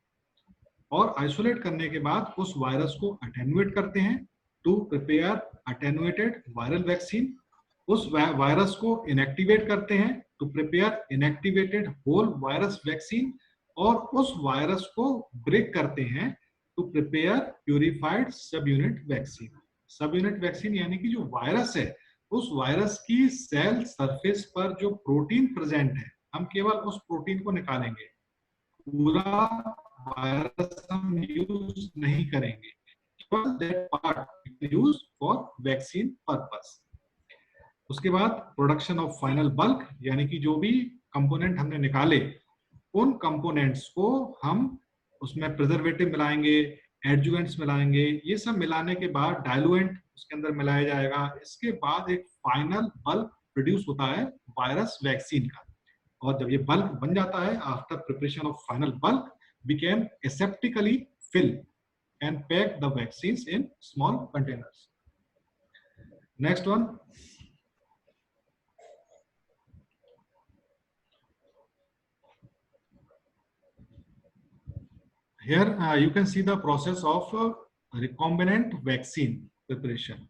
और आइसोलेट करने के बाद उस वायरस को अटेनुएट करते हैं to prepare attenuated viral vaccine. उस वायरस को इनएक्टिवेट करते हैं to prepare inactivated whole virus vaccine, और उस वायरस को ब्रेक करते हैं to prepare purified subunit vaccine. Subunit vaccine यानी कि जो वायरस है, उस वायरस की सेल सरफेस पर जो प्रोटीन प्रेजेंट है, हम केवल उस प्रोटीन को निकालेंगे, पूरा वायरस हम यूज नहीं करेंगे, केवल that part use for vaccine purpose. उसके बाद प्रोडक्शन ऑफ फाइनल बल्क, यानी कि जो भी कंपोनेंट हमने निकाले, उन कंपोनेंट्स को हम उसमें प्रिजर्वेटिव मिलाएंगे, एडजुवेंट्स मिलाएंगे, ये सब मिलाने के बाद डाइलुएंट उसके अंदर मिलाया जाएगा। इसके बाद एक फाइनल बल्क प्रोड्यूस होता है वायरस वैक्सीन का, और जब ये बल्क बन जाता है, after preparation of final bulk, we can aseptically fill and pack the vaccines in small containers. Next one. Here you can see the process of recombinant vaccine preparation.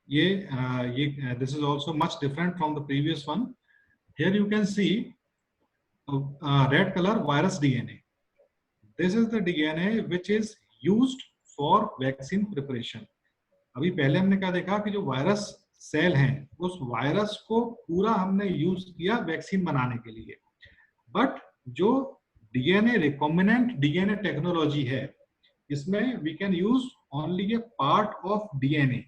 This is also much different from the previous one. Here you can see red color virus DNA. This is the DNA which is used for vaccine preparation. अभी पहले हमने क्या देखा कि जो virus cell हैं, उस virus को पूरा हमने यूज किया वैक्सीन बनाने के लिए, बट जो डीएनए रिकॉम्बिनेंट डीएनए टेक्नोलॉजी है, इसमें we can use only a part of DNA.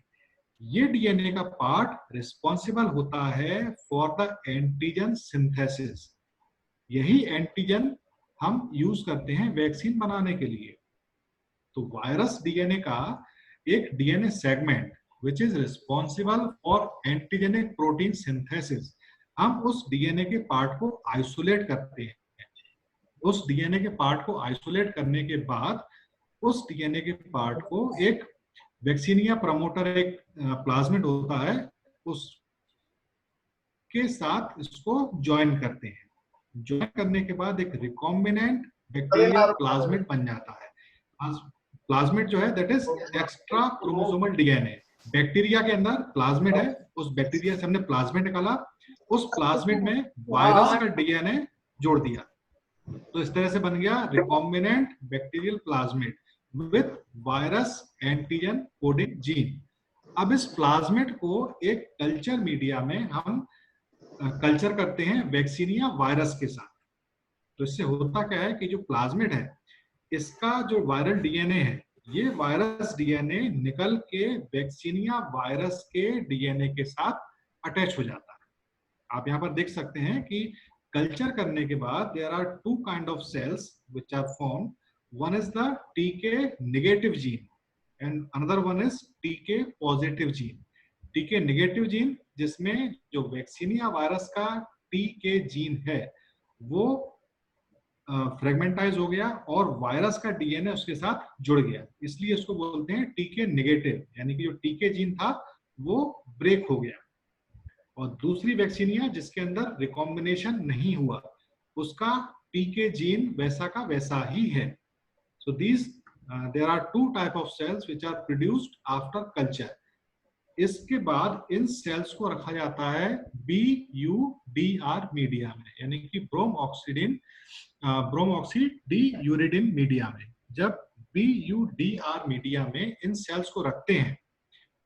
ये डीएनए का पार्ट रिस्पॉन्सिबल होता है फॉर द एंटीजन सिंथेसिस। यही एंटीजन हम यूज करते हैं वैक्सीन बनाने के लिए। तो वायरस डीएनए का एक DNA segment which is responsible for antigenic protein synthesis, हम उस डीएनए के पार्ट को आइसोलेट करते हैं। उस डीएनए के पार्ट को आइसोलेट करने के बाद उस डीएनए के पार्ट को एक वैक्सीनिया प्रमोटर, एक प्लाज्मिड होता है, उसके साथ इसको ज्वाइन करते हैं। ज्वाइन करने के बाद एक रिकॉम्बिनेंट बैक्टीरियल प्लाज्मिड बन जाता है। प्लाज्मिड जो है that is extra chromosomal DNA. Bacteria के अंदर प्लाज्मिड है, उस बैक्टीरिया से हमने प्लाज्मिड निकाला, उस प्लाज्मिड में वायरस का डीएनए जोड़ दिया, तो इस तरह से बन गया recombinant bacterial plasmid with virus antigen coding gene. अब इस प्लाज्मिड को एक कल्चर मीडिया में हम कल्चर करते हैं वैक्सीनिया वायरस के साथ। तो इससे होता क्या है कि जो प्लाज्मिड है, इसका जो वायरल डीएनए है, ये वायरस डीएनए निकल के वैक्सीनिया वायरस के डीएनए के साथ अटैच हो जाता है। आप यहाँ पर देख सकते हैं कि कल्चर करने के बाद there are two kind of cells which are formed. One is the TK negative gene and another one is TK positive gene. TK negative gene जिसमें जो वैक्सीनिया वायरस का टीके जीन है वो फ्रेगमेंटाइज हो गया और वायरस का डीएनए उसके साथ जुड़ गया, इसलिए इसको बोलते हैं टीके नेगेटिव, यानी कि जो टीके जीन था वो ब्रेक हो गया। और दूसरी वैक्सीनिया जिसके अंदर रिकॉम्बिनेशन नहीं हुआ, उसका टीके जीन वैसा का वैसा ही है। So these there are two type of cells which are produced after culture. इसके बाद इन सेल्स को रखा जाता है BUDR मीडिया में, यानी कि ब्रोमोक्सी डियूरिडिन मीडिया में। जब BUDR मीडिया में इन सेल्स को रखते हैं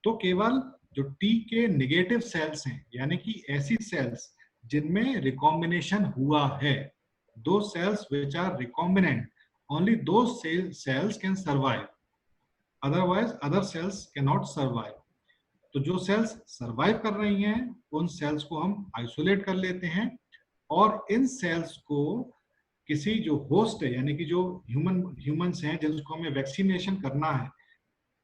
तो केवल जो टीके नेगेटिव सेल्स हैं, यानी कि ऐसी सेल्स जिनमें रिकॉम्बिनेशन हुआ है, those cells which are recombinant, only those cells can survive, otherwise other cells can not survive. तो जो सेल्स सर्वाइव कर रही हैं उन सेल्स को हम आइसोलेट कर लेते हैं और इन सेल्स को किसी जो होस्ट है, यानी कि जो ह्यूमंस हैं जिनको हमें वैक्सीनेशन करना है,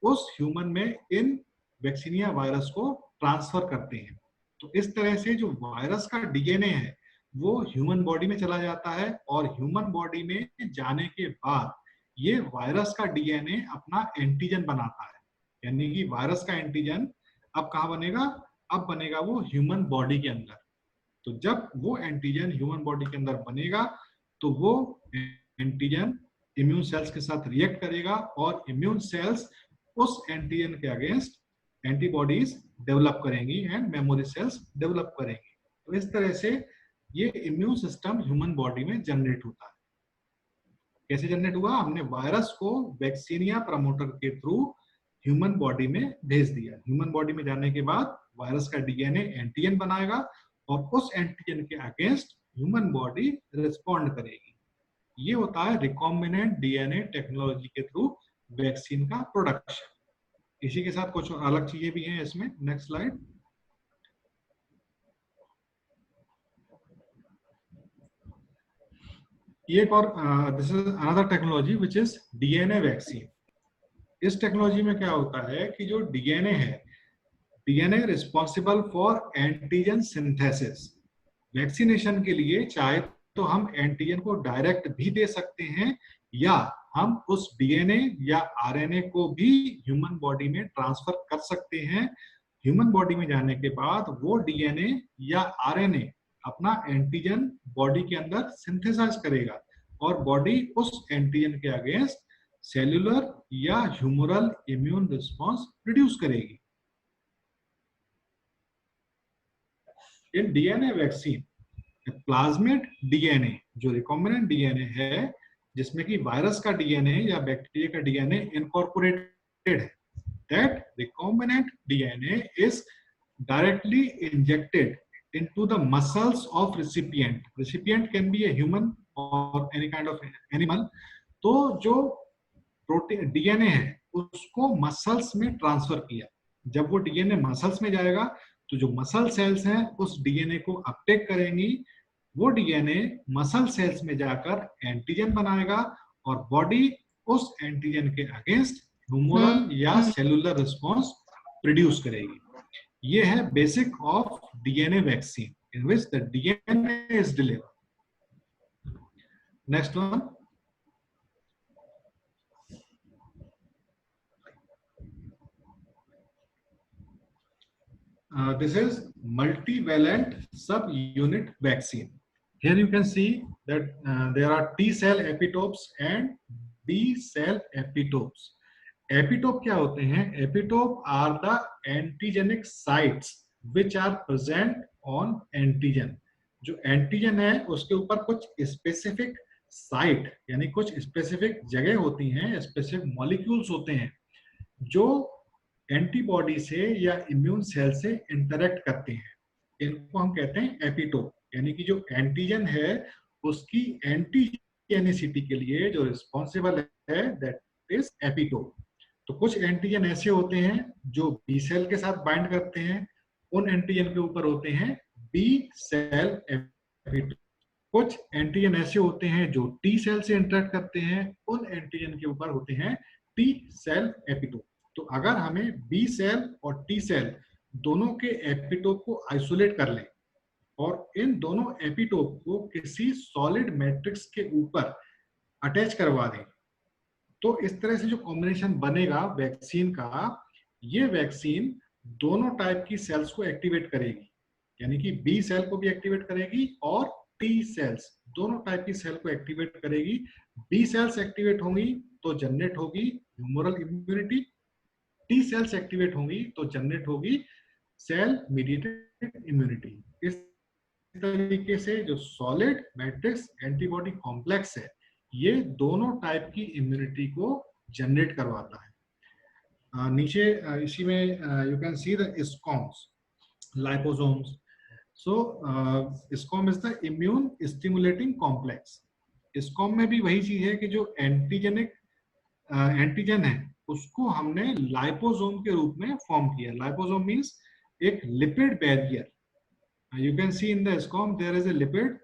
उस ह्यूमन में इन वैक्सीनिया वायरस को ट्रांसफर करते हैं। तो इस तरह से जो वायरस का डीएनए है वो ह्यूमन बॉडी में चला जाता है, और ह्यूमन बॉडी में जाने के बाद ये वायरस का डीएनए अपना एंटीजन बनाता है। यानी कि वायरस का एंटीजन अब कहाँ बनेगा? अब बनेगा वो ह्यूमन बॉडी के अंदर। तो जब वो एंटीजन ह्यूमन बॉडी के अंदर बनेगा तो वो एंटीजन इम्यून सेल्स के साथ रिएक्ट करेगा, और इम्यून सेल्स उस एंटीजन के अगेंस्ट एंटीबॉडीज डेवलप करेंगी एंड मेमोरी सेल्स डेवलप करेंगी। तो इस तरह से ये इम्यून सिस्टम ह्यूमन बॉडी में जनरेट होता है। कैसे जनरेट हुआ? हमने वायरस को वैक्सीनिया प्रमोटर के थ्रू ह्यूमन बॉडी में भेज दिया। ह्यूमन बॉडी में जाने के बाद वायरस का डीएनए एंटीजन बनाएगा, और उस एंटीजन के अगेंस्ट ह्यूमन बॉडी रिस्पॉन्ड करेगी। ये होता है रिकॉम्बिनेंट डीएनए टेक्नोलॉजी के थ्रू वैक्सीन का प्रोडक्शन। इसी के साथ कुछ अलग चीजें भी हैं इसमें। Next slide. एक और this is another technology which is DNA vaccine. इस टेक्नोलॉजी में क्या होता है कि जो डीएनए है, DNA responsible for antigen synthesis. Vaccination के लिए चाहे तो हम एंटीजन को डायरेक्ट भी दे सकते हैं, या हम उस डीएनए या आरएनए को भी ह्यूमन बॉडी में ट्रांसफर कर सकते हैं। ह्यूमन बॉडी में जाने के बाद वो डीएनए या आरएनए अपना एंटीजन बॉडी के अंदर सिंथेसाइज करेगा, और बॉडी उस एंटीजन के अगेंस्ट सेल्यूलर या ह्यूमरल इम्यून रिस्पॉन्स प्रोड्यूस करेगी। In DNA vaccine plasmid DNA, जो रिकॉम्बिनेंट डीएनए है, जिसमें कि वायरस का डीएनए या बैक्टीरिया का डीएनए इनकॉर्पोरेटेड है, that recombinant DNA is directly injected into the muscles of recipient. Recipient can be a human or any kind of animal. तो जो प्रोटीन डीएनए है उसको मसल्स में ट्रांसफर किया। जब वो डीएनए मसल्स में जाएगा तो जो मसल सेल्स हैं उस डीएनए को अपटेक करेंगी। वो डीएनए मसल सेल्स में जाकर एंटीजन बनाएगा, और बॉडी उस एंटीजन के अगेंस्ट ह्यूमरल या सेलुलर रिस्पॉन्स प्रोड्यूस करेगी। ये है basic of DNA vaccine in which the DNA is delivered. Next one. This is multivalent subunit vaccine. Here you can see that there are T cell epitopes and B cell epitopes. Epitope क्या होते हैं? Epitope are the antigenic sites which are present on antigen. जो antigen है उसके ऊपर कुछ specific site यानी कुछ स्पेसिफिक जगह होती हैं, स्पेसिफिक मॉलिक्यूल्स होते हैं जो एंटीबॉडी से या इम्यून सेल से इंटरेक्ट करते हैं। इनको हम कहते हैं एपिटोप। यानी कि जो एंटीजन है उसकी एंटीजेनिसिटी के लिए जो रिस्पॉन्सिबल है दैट इज एपिटोप। तो कुछ एंटीजन ऐसे होते हैं जो बी सेल के साथ बाइंड करते हैं, उन एंटीजन के ऊपर होते हैं बी सेल एपिटोप। कुछ एंटीजन ऐसे होते हैं जो टी सेल से इंटरेक्ट करते हैं, उन एंटीजन के ऊपर होते हैं टी सेल एपिटोप। तो अगर हमें बी सेल और टी सेल दोनों के एपिटोप को आइसोलेट कर लें और इन दोनों एपिटोप को किसी सॉलिड मैट्रिक्स के ऊपर अटैच करवा दें, तो इस तरह से जो कॉम्बिनेशन बनेगा वैक्सीन का, ये वैक्सीन दोनों टाइप की सेल्स को एक्टिवेट करेगी। यानी कि बी सेल को भी एक्टिवेट करेगी और टी सेल्स, दोनों टाइप की सेल को एक्टिवेट करेगी। बी सेल्स एक्टिवेट होंगी तो जनरेट होगी humoral immunity, T cells activate होंगी तो जनरेट होगी सेल मीडिएटेड इम्यूनिटी। इस तरीके से जो सॉलिड मैट्रिक्स एंटीबॉडी कॉम्प्लेक्स है ये दोनों टाइप की इम्यूनिटी को जनरेट करवाता है। नीचे इसी में you can see the ISCOMs, liposomes. So ISCOM is the immune stimulating complex. ISCOM में भी वही चीज है कि जो एंटीजन है उसको हमने लाइपोसोम के रूप में फॉर्म किया। लाइपोसोम मींस एक lipid barrier. You can see in the SCOM there is a lipid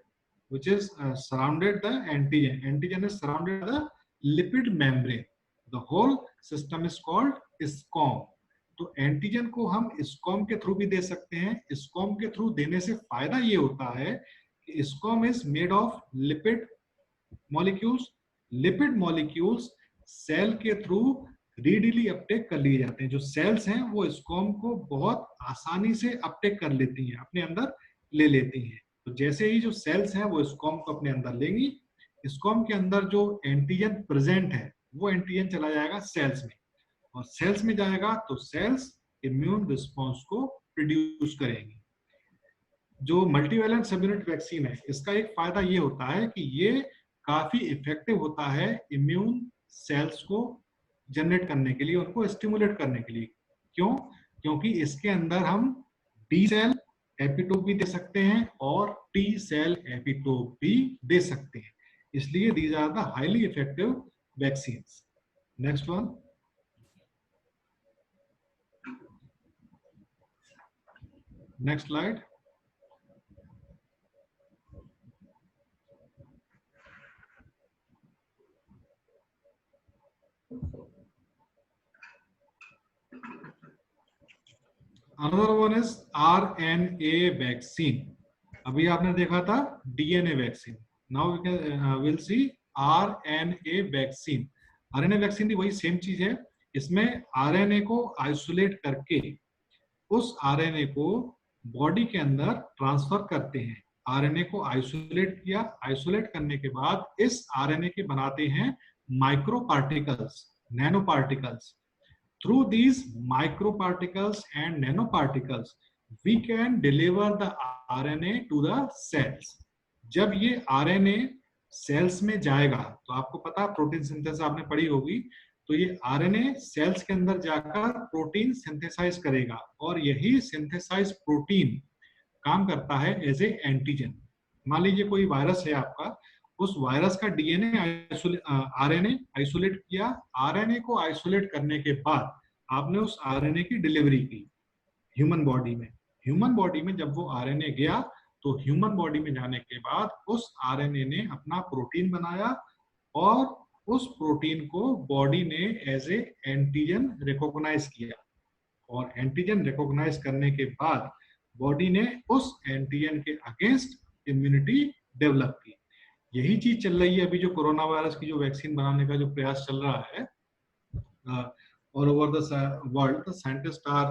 which is surrounded the antigen. Antigen is surrounded the lipid membrane. The whole system is called ISCOM. तो antigen को हम ISCOM के through भी दे सकते हैं. ISCOM के through देने से फायदा ये होता है कि ISCOM is made of lipid molecules. Lipid molecules cell के थ्रू रीडिली अपटेक कर लिए जाते हैं. जो सेल्स हैं वो ISCOM को बहुत आसानी से अपटेक कर लेती हैं, अपने अंदर ले लेती हैं. तो जैसे ही जो सेल्स हैं वो ISCOM को अपने अंदर लेंगी, ISCOM के अंदर जो एंटीजन प्रेजेंट है वो एंटीजन चला जाएगा सेल्स में, और सेल्स में जाएगा तो सेल्स इम्यून रिस्पॉन्स को प्रोड्यूस करेंगी. जो मल्टीवैलेंट सबयूनिट वैक्सीन है, इसका एक फायदा ये होता है कि ये काफी इफेक्टिव होता है इम्यून सेल्स को जनरेट करने के लिए, उनको स्टिमुलेट करने के लिए. क्यों? क्योंकि इसके अंदर हम डी सेल एपिटोप भी दे सकते हैं और टी सेल एपिटोप भी दे सकते हैं. इसलिए these are the highly effective vaccines. Next one. Next slide. Another one is RNA vaccine. अभी आपने देखा था DNA vaccine. Now we can we'll see RNA vaccine. RNA vaccine भी वही सेम चीज है. इसमें RNA को आइसोलेट करके उस RNA को बॉडी के अंदर ट्रांसफर करते हैं. RNA को आइसोलेट किया, आइसोलेट करने के बाद इस RNA के बनाते हैं micro particles, nano particles. Through these microparticles and nanoparticles, we can deliver the RNA to the cells. जब ये RNA सेल्स में जाएगा, तो आपको पता प्रोटीन सिंथेसिस आपने पढ़ी होगी, तो ये RNA सेल्स के अंदर जाकर प्रोटीन सिंथेसाइज करेगा, और यही सिंथेसाइज प्रोटीन काम करता है एज ए एंटीजन. मान लीजिए कोई वायरस है आपका, उस वायरस का डीएनए आरएनए आइसोलेट किया. आरएनए को आइसोलेट करने के बाद आपने उस आरएनए की डिलीवरी की ह्यूमन बॉडी में. ह्यूमन बॉडी में जब वो आरएनए गया, तो ह्यूमन बॉडी में जाने के बाद उस आरएनए ने अपना प्रोटीन बनाया, और उस प्रोटीन को बॉडी ने एज ए एंटीजन रिकॉग्नाइज किया, और एंटीजन रिकॉग्नाइज करने के बाद बॉडी ने उस एंटीजन के अगेंस्ट इम्यूनिटी डेवलप की. यही चीज चल रही है अभी जो कोरोना वायरस की जो वैक्सीन बनाने का जो प्रयास चल रहा है all over the world. The scientist are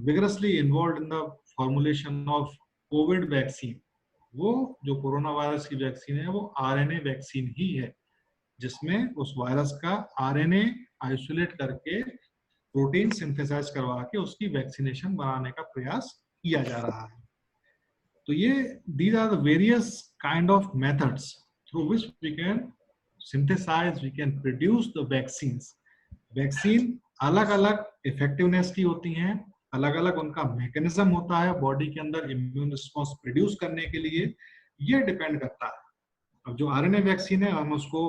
vigorously involved in the formulation of COVID vaccine. वो जो कोरोना वायरस की वैक्सीन है वो आरएनए वैक्सीन ही है, जिसमें उस वायरस का आरएनए आइसोलेट करके प्रोटीन सिंथेसाइज करवा के उसकी वैक्सीनेशन बनाने का प्रयास किया जा रहा है. तो ये these are the various kind of methods through which we can synthesize, we can produce the vaccines. Vaccine अलग अलग इफेक्टिवनेस की होती हैं, अलग अलग उनका मैकेनिज्म होता है बॉडी के अंदर इम्यून रिस्पॉन्स प्रोड्यूस करने के लिए. ये डिपेंड करता है. अब जो आरएनए वैक्सीन है हम उसको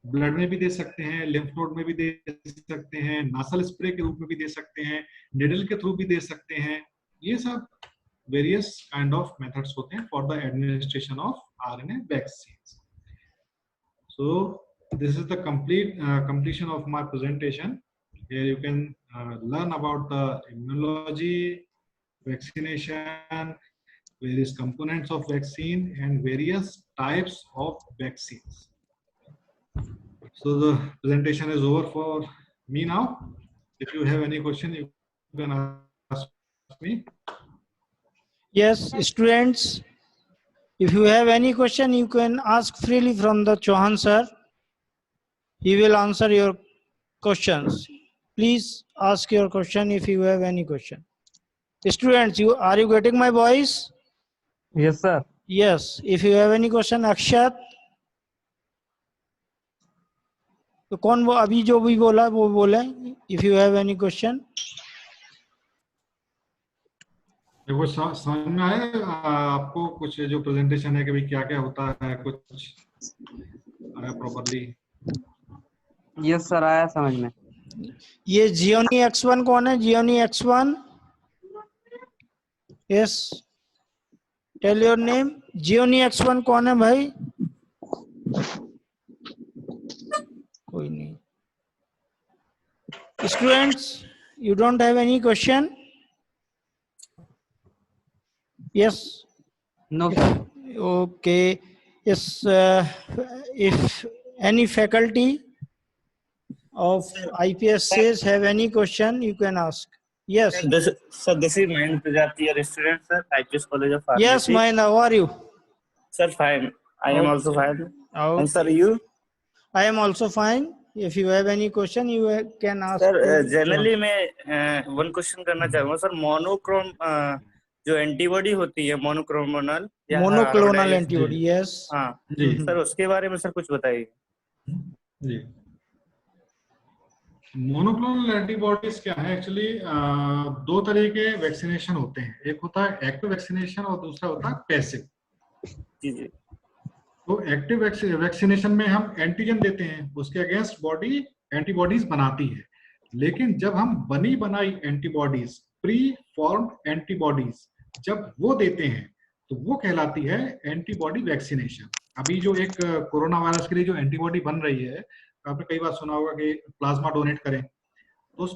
ब्लड में भी दे सकते हैं, लिम्फ नोड में भी दे सकते हैं, नासल स्प्रे के रूप में भी दे सकते हैं, निडल के थ्रू भी दे सकते हैं. ये सब various kind of methods होते हैं for the administration of RNA vaccines. So this is the completion of my presentation. Here you can learn about the immunology, vaccination, various components of vaccine, and various types of vaccines. So the presentation is over for me now. If you have any question, you can ask me. Yes, students, if you have any question, you can ask freely from the Chauhan sir. He will answer your questions. Please ask your question if you have any question. Students, are you getting my voice? Yes, sir. Yes. If you have any question, Akshat. तो कौन वो अभी जो भी बोला वो बोले. If you have any question. देखो समझ में आया आपको कुछ जो प्रेजेंटेशन है कि भाई क्या क्या होता है, कुछ आया प्रॉपर्ली? यस सर, आया समझ में. ये जियोनी X1 कौन है? Gionee X1. Yes tell your name. Gionee X1 कौन है भाई? कोई नहीं। Students, you don't have any question? Yes. No, sir. Okay. Yes. If any faculty of IPSCs have any question, you can ask. Yes. This is Mahendra Prajapati, your student, sir, IPS College of Pharmacy. Yes, Mahendra, how are you? Sir, fine. I am also fine. Okay. And sir, you? I am also fine. If you have any question, you can ask. Sir, to generally मैं one question करना चाहूँगा sir. Monochrome जो antibody होती है मोनोक्रोमोनल या monoclonal antibody. Yes. हाँ जी sir, उसके बारे में सर कुछ बताइए। जी मोनोक्लोनल एंटीबॉडीज क्या है एक्चुअली? दो तरह के वैक्सीनेशन होते हैं, एक होता है एक्टिव वैक्सीनेशन और दूसरा होता है पैसिव। जी जी। तो एक्टिव वैक्सीनेशन में हम एंटीजन देते हैं, उसके अगेंस्ट बॉडी एंटीबॉडीज बनाती है। लेकिन जब हम बनी बनाई एंटीबॉडीज, प्री फॉर्म्ड एंटीबॉडीज जब वो देते हैं तो वो कहलाती है एंटीबॉडी वैक्सीनेशन। अभी जो एक कोरोना वायरस के लिए जो एंटीबॉडी बन रही है, आपने कई बार सुना होगा कि प्लाज्मा डोनेट करें, तो उस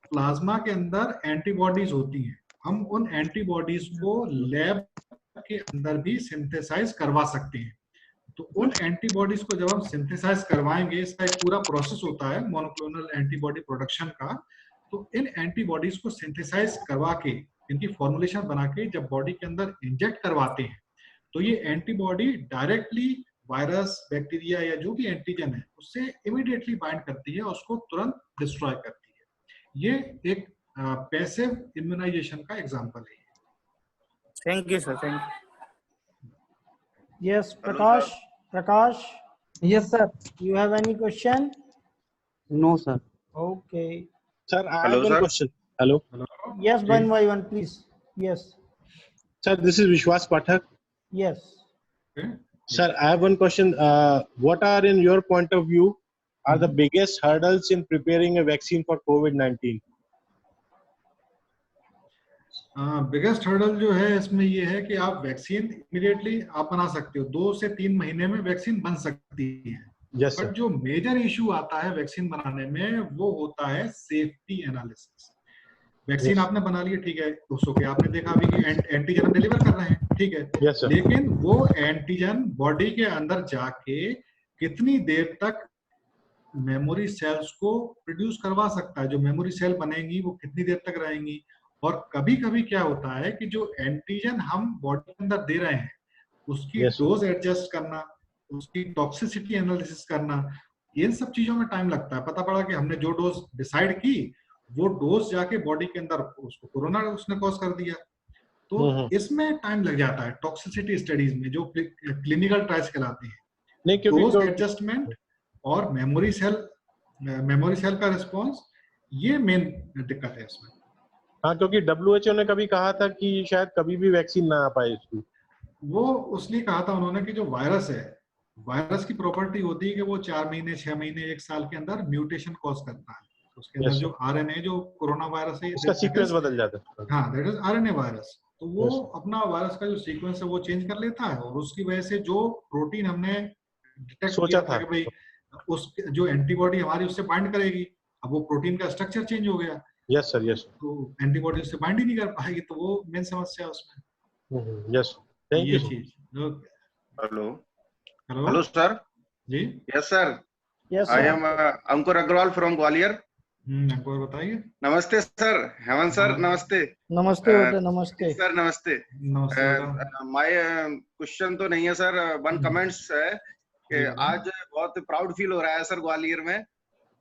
प्लाज्मा के अंदर एंटीबॉडीज होती हैं। हम उन एंटीबॉडीज को लैब के अंदर भी सिंथेसाइज करवा सकते हैं। तो उन एंटीबॉडीज को जब हम सिंथेसाइज करवाएंगे, इसका एक पूरा प्रोसेस होता है मोनोक्लोनल एंटीबॉडी प्रोडक्शन का। तो इन एंटीबॉडीज को सिंथेसाइज करवा के, इनकी फॉर्मुलेशन बना के जब बॉडी के अंदर इंजेक्ट करवाते हैं, तो ये एंटीबॉडी डायरेक्टली वायरस, बैक्टीरिया या जो भी एंटीजन है उससे इमीडिएटली बाइंड करती है और उसको तुरंत डिस्ट्रॉय करती है। ये एक पैसिव इम्यूनाइजेशन का एग्जांपल है। Thank you sir, thank you. Yes, Prakash. Prakash, Yes, sir. you have any question? No, sir. Okay. Sir, I have one question. Hello. Yes, one by one, please. Yes. Sir, this is Vishwas Pathak. Yes. Okay. Sir, I have one question. What are, in your point of view, are the biggest hurdles in preparing a vaccine for COVID-19? Biggest hurdle जो है इसमें ये है कि आप vaccine immediately आप बना सकते हो, 2 से 3 महीने में वैक्सीन बन सकती है। Yes, sir. बट जो मेजर इशू आता है वैक्सीन बनाने में वो होता है सेफ्टी एनालिसिस। Vaccine Yes. आपने बना ली है, ठीक है, उसको के आपने देखा अभी कि एंटीजन हम डिलीवर कर रहे हैं, ठीक है, Yes, sir. लेकिन वो एंटीजन बॉडी के अंदर जाके कितनी देर तक मेमोरी सेल्स को प्रोड्यूस करवा सकता है, जो मेमोरी सेल बनेंगी वो कितनी देर तक रहेंगी। और कभी कभी क्या होता है कि जो एंटीजन हम बॉडी के अंदर दे रहे हैं उसकी Yes. डोज एडजस्ट करना, उसकी टॉक्सिसिटी एनालिसिस करना, इन सब चीजों में टाइम लगता है। पता पड़ा कि हमने जो डोज डिसाइड की वो डोज जाके बॉडी के अंदर उसको कोरोना उसने कॉज कर दिया, तो इसमें टाइम लग जाता है। टॉक्सिसिटी स्टडीज में जो क्लिनिकल ट्रायल्स कहलाते हैं, नहीं, क्योंकि डोज तो एडजस्टमेंट और मेमोरी सेल का रिस्पॉन्स, ये मेन दिक्कत है इसमें। हाँ, क्योंकि WHO ने कभी कहा था कि शायद कभी भी वैक्सीन ना आ पाए इसकी। वो उसलिए कहा था उन्होंने कि जो वायरस है, वायरस की प्रॉपर्टी होती है कि वो 4 महीने, 6 महीने, 1 साल के अंदर म्यूटेशन कॉज करता है। उसके अंदर Yes, जो आरएनए, जो कोरोना वायरस है, उसका सीक्वेंस बदल जाता है। हाँ, दैट इज आरएनए वायरस। तो वो Yes. अपना वायरस का जो सीक्वेंस है वो चेंज कर लेता है, और उसकी वजह से जो प्रोटीन हमने डिटेक्ट सोचा किया था था। कि भाई उस जो एंटीबॉडी हमारी उससे बाइंड करेगी, अब वो प्रोटीन का स्ट्रक्चर चेंज हो गया, यस सर, यस। तो एंटीबॉडी उससे बाइंड ही नहीं कर पाएगी, तो वो मेन समस्या है उसमें। यस, थैंक ये यू। चीज। Hello hello hello sir. जी, yes sir, Yes, I sir. Am Ankur Agrawal from Gwalior. आपको और बताइए। नमस्ते सर, हेमंत सर, नमस्ते Namaste, beta, namaste. सर, नमस्ते। नमस्ते। माय क्वेश्चन तो नहीं है सर, वन कमेंट्स है कि आज बहुत प्राउड फील हो रहा है सर ग्वालियर में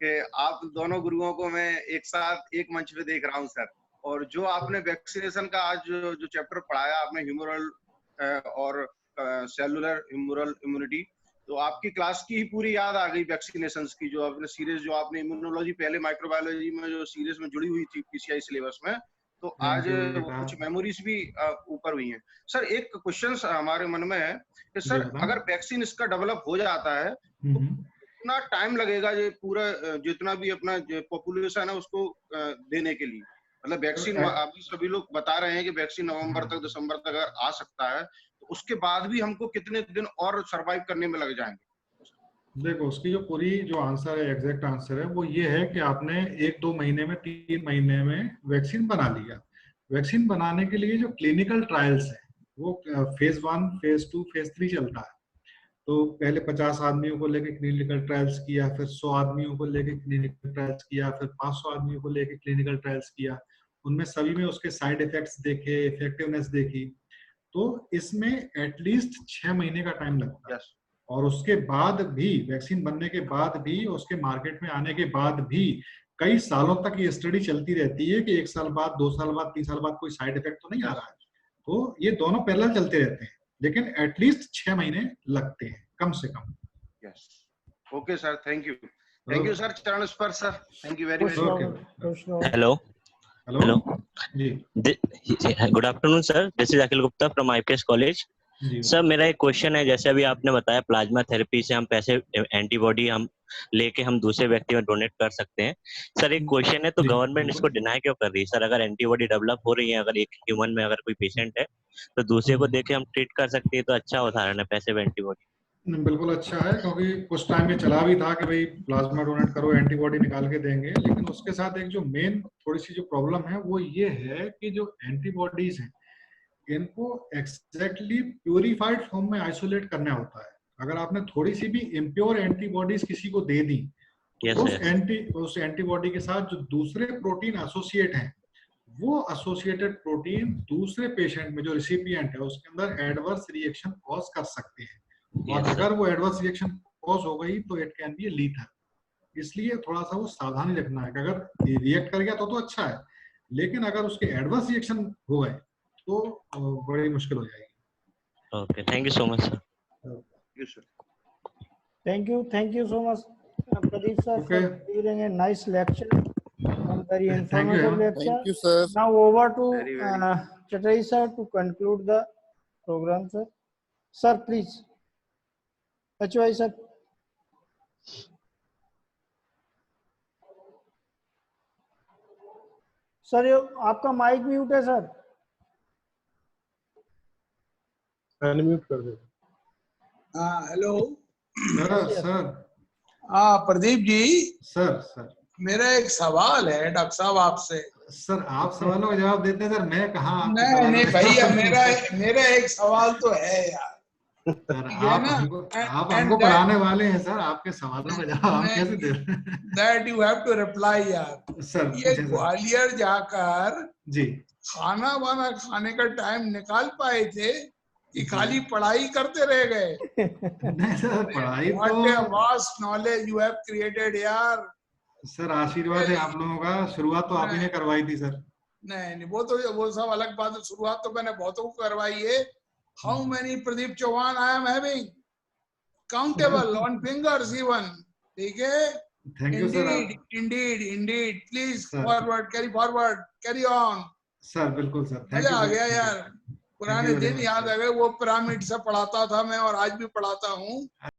कि आप दोनों गुरुओं को मैं एक साथ एक मंच पे देख रहा हूँ सर। और जो आपने वैक्सीनेशन का आज जो चैप्टर पढ़ाया आपने, ह्यूमरल और सेलुलर ह्यूमरल इम्यूनिटी, तो आपकी क्लास की ही पूरी याद आ गई वैक्सीनेशंस की। जो आपने सीरीज, जो आपने इम्यूनोलॉजी पहले माइक्रोबायोलॉजी में जो सीरीज में जुड़ी हुई थी पीसीआई सिलेबस में, तो आज कुछ मेमोरीज भी ऊपर हुई हैं। सर एक क्वेश्चन हमारे मन में है कि सर अगर वैक्सीन इसका डेवलप हो जाता है तो कितना टाइम लगेगा ये पूरा जितना भी अपना पॉपुलेशन है उसको देने के लिए? मतलब वैक्सीन, अभी सभी लोग बता रहे हैं कि वैक्सीन नवंबर तक, दिसंबर तक अगर आ सकता है, उसके बाद भी हमको कितने दिन और सरवाइव करने में लग जाएंगे? देखो, उसकी जो पूरी जो आंसर है, एग्जैक्ट आंसर है वो ये है कि आपने 1-2 महीने में, 3 महीने में वैक्सीन बना लिया। वैक्सीन बनाने के लिए जो क्लिनिकल ट्रायल्स है वो फेज 1, फेज 2, फेज 3 चलता है। तो पहले 50 आदमियों को लेके क्लिनिकल ट्रायल्स किया, फिर 100 आदमियों को लेके क्लिनिकल ट्रायल्स किया, फिर 500 आदमियों को लेके क्लिनिकल ट्रायल्स किया। उनमें सभी में उसके साइड इफेक्ट्स देखे, इफेक्टिवनेस देखी। तो इसमें एटलीस्ट 6 महीने का टाइम लगता है। और उसके बाद भी, वैक्सीन बनने के बाद भी, उसके मार्केट में आने के बाद भी कई सालों तक ये स्टडी चलती रहती है कि 1 साल बाद, 2 साल बाद, 3 साल बाद कोई साइड इफेक्ट तो नहीं आ रहा है। तो ये दोनों पैरेलल चलते रहते हैं, लेकिन एटलीस्ट 6 महीने लगते हैं कम से कम। Yes, okay sir, thank you sir. चरण स्पर्श sir, thank you very much. Hello. Hello Hello. जी Good afternoon, sir. This is Akhil Gupta from IPS College. जी सर, मेरा एक क्वेश्चन है, जैसे अभी आपने बताया प्लाज्मा थेरेपी से हम पैसे एंटीबॉडी हम लेके हम दूसरे व्यक्ति में डोनेट कर सकते हैं। सर, एक क्वेश्चन है, तो जी, गवर्नमेंट बिल्कुल। इसको डिनाई क्यों कर रही है? सर, अगर एंटीबॉडी डेवलप हो रही है, अगर एक ह्यूमन में अगर कोई पेशेंट है तो दूसरे को देके हम ट्रीट कर सकते हैं, तो अच्छा उदाहरण है पैसे एंटीबॉडी। बिल्कुल अच्छा है, क्योंकि कुछ टाइम में चला भी था कि भाई प्लाज्मा डोनेट करो, एंटीबॉडी निकाल के देंगे। लेकिन उसके साथ एक जो मेन थोड़ी सी जो प्रॉब्लम है वो ये है कि जो एंटीबॉडीज हैं इनको एग्जैक्टली प्यूरिफाइड फॉर्म में आइसोलेट करना होता है। अगर आपने थोड़ी सी भी इम्प्योर एंटीबॉडीज किसी को दे दी, तो उस एंटीबॉडी के साथ जो दूसरे प्रोटीन एसोसिएट हैं, वो एसोसिएटेड प्रोटीन दूसरे पेशेंट में जो रिसिपिएंट है उसके अंदर एडवर्स रिएक्शन कॉज कर सकते हैं। और अगर वो एडवर्स रिएक्शन कॉज हो गई तो इट कैन बी लीथल। इसलिए थोड़ा सा वो सावधानी रखना है कि अगर रिएक्ट कर गया तो अच्छा है, लेकिन अगर उसके एडवर्स रिएक्शन हो गए तो बड़ी मुश्किल हो जाएगी। Okay, thank you so much sir. Thank you so much, Pradeep sir, Okay. for giving a nice lecture, very Thank you, informative Hemant. lecture. Thank you, sir. Now over to Very, very. Chatterjee sir to conclude the program, sir. Sir, please. HY sir. Sir, ये आपका mic mute है sir. Unmute कर दो। हाँ, hello. Sir हाँ, Pradeep ji, sir मेरा एक सवाल है डॉक्टर साहब आपसे। सर, आप सवालों का जवाब देते हैं सर, मैं कहाँ आपके नहीं सवालों नहीं का भैया, जवाब- मेरा एक सवाल तो है यार। सर, ठीक है आप ना? हमको पढ़ाने वाले हैं सर, आपके सवालों का जवाब हम कैसे दे रहे हैं? That you have to reply यार। सर ये पूछे सर। ग्वालियर जाकर जी खाना वाना खाने का टाइम निकाल पाए थे कि खाली पढ़ाई करते रह गए? नहीं सर, पढ़ाई What a तो vast knowledge you have created यार। सर आशीर्वाद है आप लोगों का। शुरुआत तो आप ही ने करवाई थी सर। नहीं, वो सब अलग बात है। शुरुआत तो मैंने बहुतों को करवाई है। How many Pradeep Chauhan I am having? Countable on fingers even. ठीक है? Thank you sir. Indeed please Sir. Forward carry on. Sir बिल्कुल सर, थैंक मजा यू आ गया यार। पुराने very दिन much, याद sir. आ गए। वो पिरामिड से पढ़ाता था मैं, और आज भी पढ़ाता हूँ।